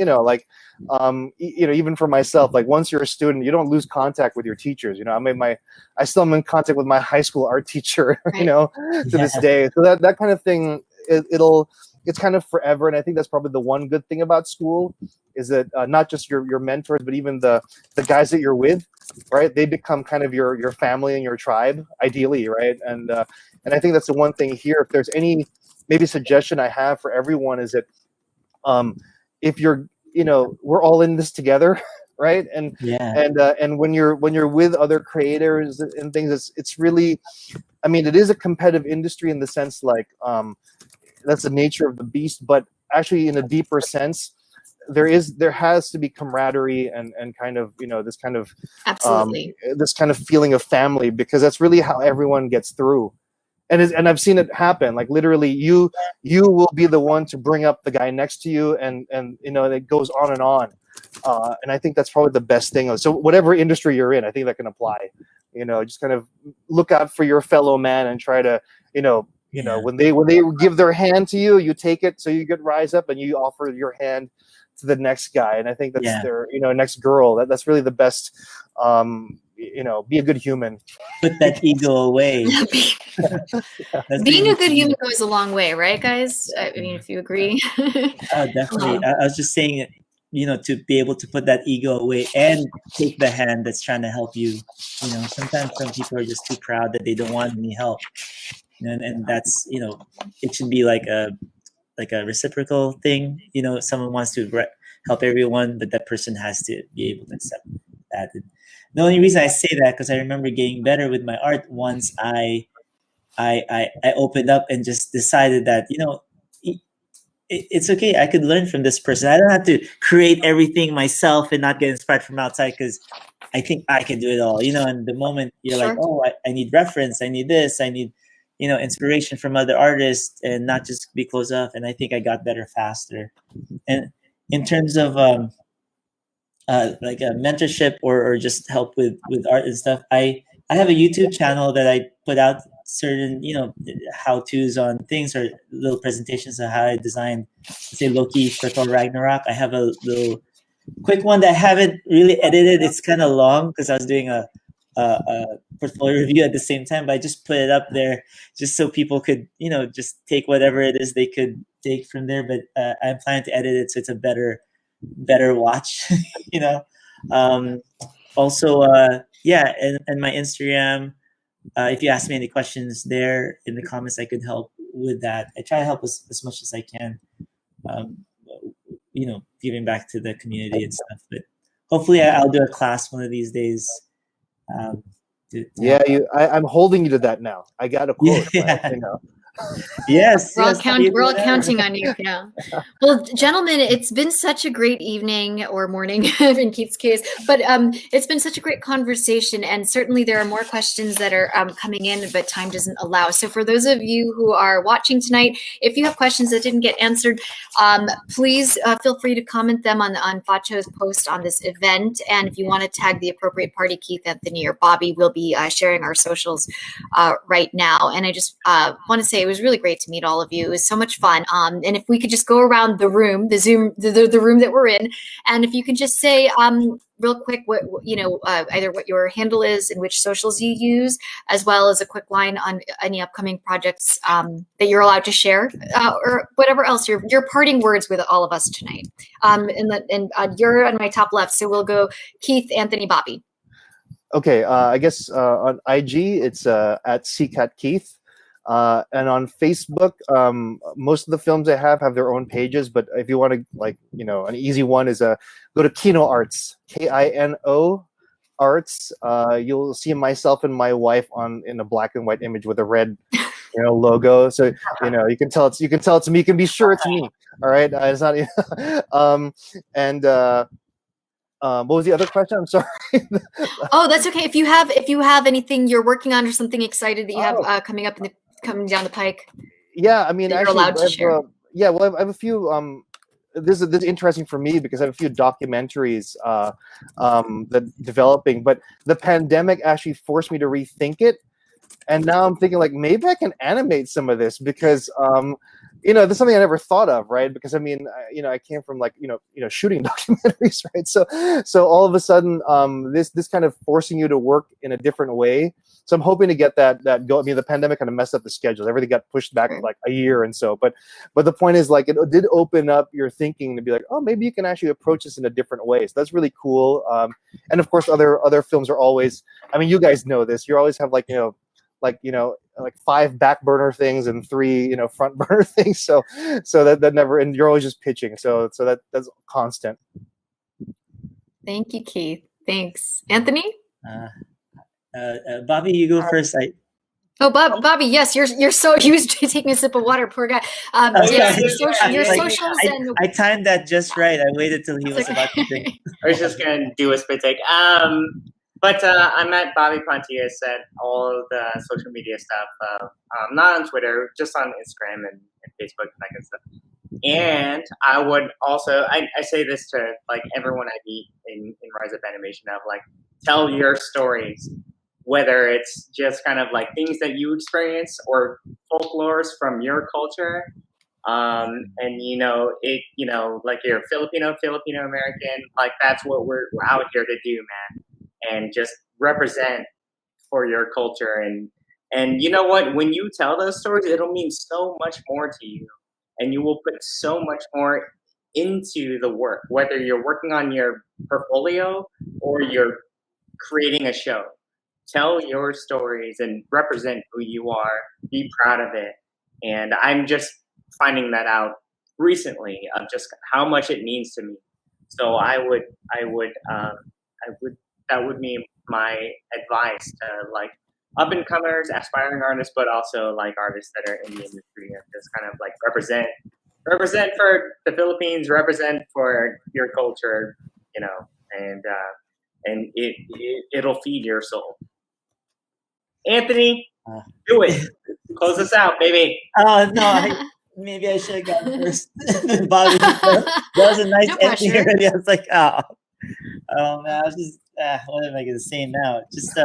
even for myself, like once you're a student, you don't lose contact with your teachers. I still am in contact with my high school art teacher, Right. to this day. So that kind of thing, it's kind of forever. And I think that's probably the one good thing about school is that not just your mentors, but even the guys that you're with, right? They become kind of your family and your tribe, ideally, right? And I think that's the one thing here. If there's any maybe suggestion I have for everyone is that if you're, we're all in this together, right? And when you're with other creators and things, it's really, it is a competitive industry in the sense like that's the nature of the beast, but actually in a deeper sense, there has to be camaraderie and kind of this kind of Absolutely. This kind of feeling of family, because that's really how everyone gets through. And I've seen it happen. Like literally, you will be the one to bring up the guy next to you, and it goes on and on. And I think that's probably the best thing. So whatever industry you're in, I think that can apply. Just kind of look out for your fellow man and try to, when they give their hand to you, you take it. So you get rise up and you offer your hand to the next guy. And I think that's their, next girl. That's really the best. Be a good human. Put that ego away. Being a good human goes a long way, right, guys? If you agree. Definitely. I was just saying, to be able to put that ego away and take the hand that's trying to help you. Sometimes some people are just too proud that they don't want any help. And that's, it should be like a reciprocal thing. Someone wants to help everyone, but that person has to be able to accept that. And the only reason I say that, because I remember getting better with my art once I opened up and just decided that, it's okay. I could learn from this person. I don't have to create everything myself and not get inspired from outside, because I think I can do it all. And the moment you're like, oh, I need reference, I need this, I need, inspiration from other artists, and not just be closed off. And I think I got better faster. And in terms of like a mentorship or just help with art and stuff, I have a YouTube channel that I put out certain, how-tos on things or little presentations of how I designed, say, Loki for Thor Ragnarok. I have a little quick one that I haven't really edited. It's kind of long because I was doing a portfolio review at the same time, but I just put it up there just so people could, just take whatever it is they could take from there. But I'm planning to edit it so it's a better watch, Also, and my Instagram. If you ask me any questions there in the comments, I could help with that. I try to help as much as I can. Giving back to the community and stuff. But hopefully, I'll do a class one of these days. I'm holding you to that now. I got a quote. Yeah. Yes, we're all counting on you. Yeah. Well, gentlemen, it's been such a great evening or morning in Keith's case, but it's been such a great conversation, and certainly there are more questions that are coming in, but time doesn't allow. So for those of you who are watching tonight, if you have questions that didn't get answered, please feel free to comment them on FACCHO's post on this event. And if you want to tag the appropriate party, Keith, Anthony, or Bobby will be sharing our socials right now. And I just want to say it was really great to meet all of you. It was so much fun. And if we could just go around the room, the Zoom, the room that we're in, and if you could just say real quick what either what your handle is and which socials you use, as well as a quick line on any upcoming projects that you're allowed to share, or whatever else your parting words with all of us tonight. And you're on my top left, so we'll go Keith, Anthony, Bobby. Okay, I guess on IG it's at Sicat Keith. And on Facebook, most of the films I have their own pages. But if you want to, an easy one is go to Kino Arts, KINO Arts. You'll see myself and my wife in a black and white image with a red, logo. So you can tell it's me. You can be sure it's me. All right, it's not. What was the other question? I'm sorry. Oh, that's okay. If you have anything you're working on or something excited that you have coming down the pike. Yeah, I mean, you're actually, allowed to share. I have a few. This is interesting for me because I have a few documentaries that developing, but the pandemic actually forced me to rethink it, and now I'm thinking maybe I can animate some of this because there's something I never thought of, right? Because I mean, I came from shooting documentaries, right? So all of a sudden, this kind of forcing you to work in a different way. So I'm hoping to get that go. I mean, the pandemic kind of messed up the schedules. Everything got pushed back a year and so. But the point is, it did open up your thinking to be oh, maybe you can actually approach this in a different way. So that's really cool. And of course, other films are always. I mean, you guys know this. You always have 5 back burner things and 3 front burner things. So that never, and you're always just pitching. So that's constant. Thank you, Keith. Thanks, Anthony. Bobby, you go first. Bobby, yes, you're so used to taking a sip of water, poor guy. Your socials and I timed that just right. I waited till he was about to drink. I was just gonna do a spit take. But I'm at Bobby Pontillas at all the social media stuff. Not on Twitter, just on Instagram and Facebook and that kind of stuff. And I would also, I say this to everyone I meet in Rise Up Animation of tell your stories, whether it's just kind of things that you experience or folklores from your culture. And you're Filipino American, that's what we're out here to do, man. And just represent for your culture. And you know what? When you tell those stories, it'll mean so much more to you. And you will put so much more into the work, whether you're working on your portfolio or you're creating a show. Tell your stories and represent who you are. Be proud of it. And I'm just finding that out recently of just how much it means to me. So that would be my advice to up and comers, aspiring artists, but also artists that are in the industry, and just kind of represent for the Philippines, represent for your culture, and it'll feed your soul. Anthony, do it. Close us out, baby. Oh no. Maybe I should have gone first. Bobby, that was a nice ending already. I was Oh man, I was just what am I gonna say now? Just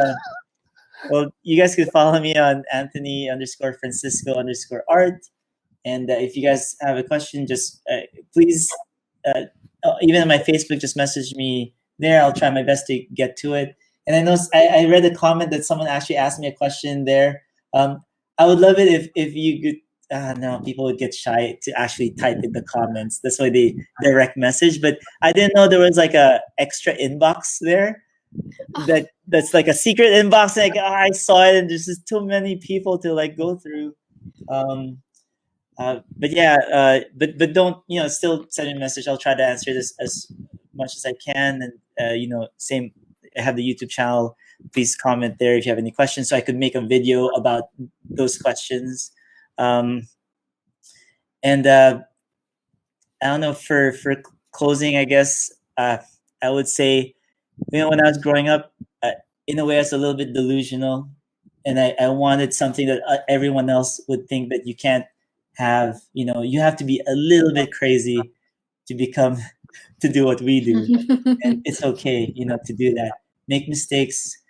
well, you guys can follow me on Anthony_Francisco_art, and if you guys have a question, just please, even on my Facebook, just message me there. I'll try my best to get to it. And I know I read a comment that someone actually asked me a question there. I would love it if you could. No, people would get shy to actually type in the comments. That's why they direct message. But I didn't know there was like a extra inbox there. That's like a secret inbox. Like I saw it, and there's just too many people to like go through. But yeah, but don't still send me a message. I'll try to answer this as much as I can. And same. I have the YouTube channel. Please comment there if you have any questions, so I could make a video about those questions. And I don't know, for closing, I guess I would say, when I was growing up, in a way I was a little bit delusional, and I wanted something that everyone else would think that you can't have. You have to be a little bit crazy to do what we do. And it's okay, to do that. Make mistakes.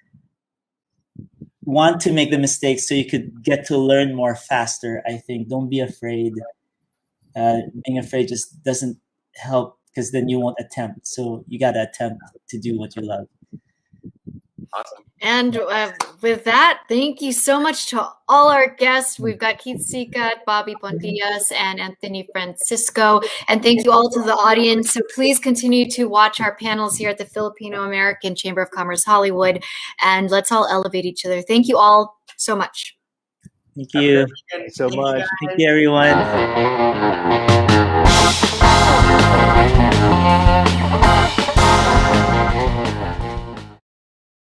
Want to make the mistakes so you could get to learn more faster. I think don't be afraid. Being afraid just doesn't help, because then you won't attempt. So you got to attempt to do what you love. Awesome. And with that, thank you so much to all our guests. We've got Keith Sicat, Bobby Pontillas, and Anthony Francisco. And thank you all to the audience. So please continue to watch our panels here at the Filipino American Chamber of Commerce Hollywood. And let's all elevate each other. Thank you all so much. Thank you. Thanks so much. Thank you, everyone.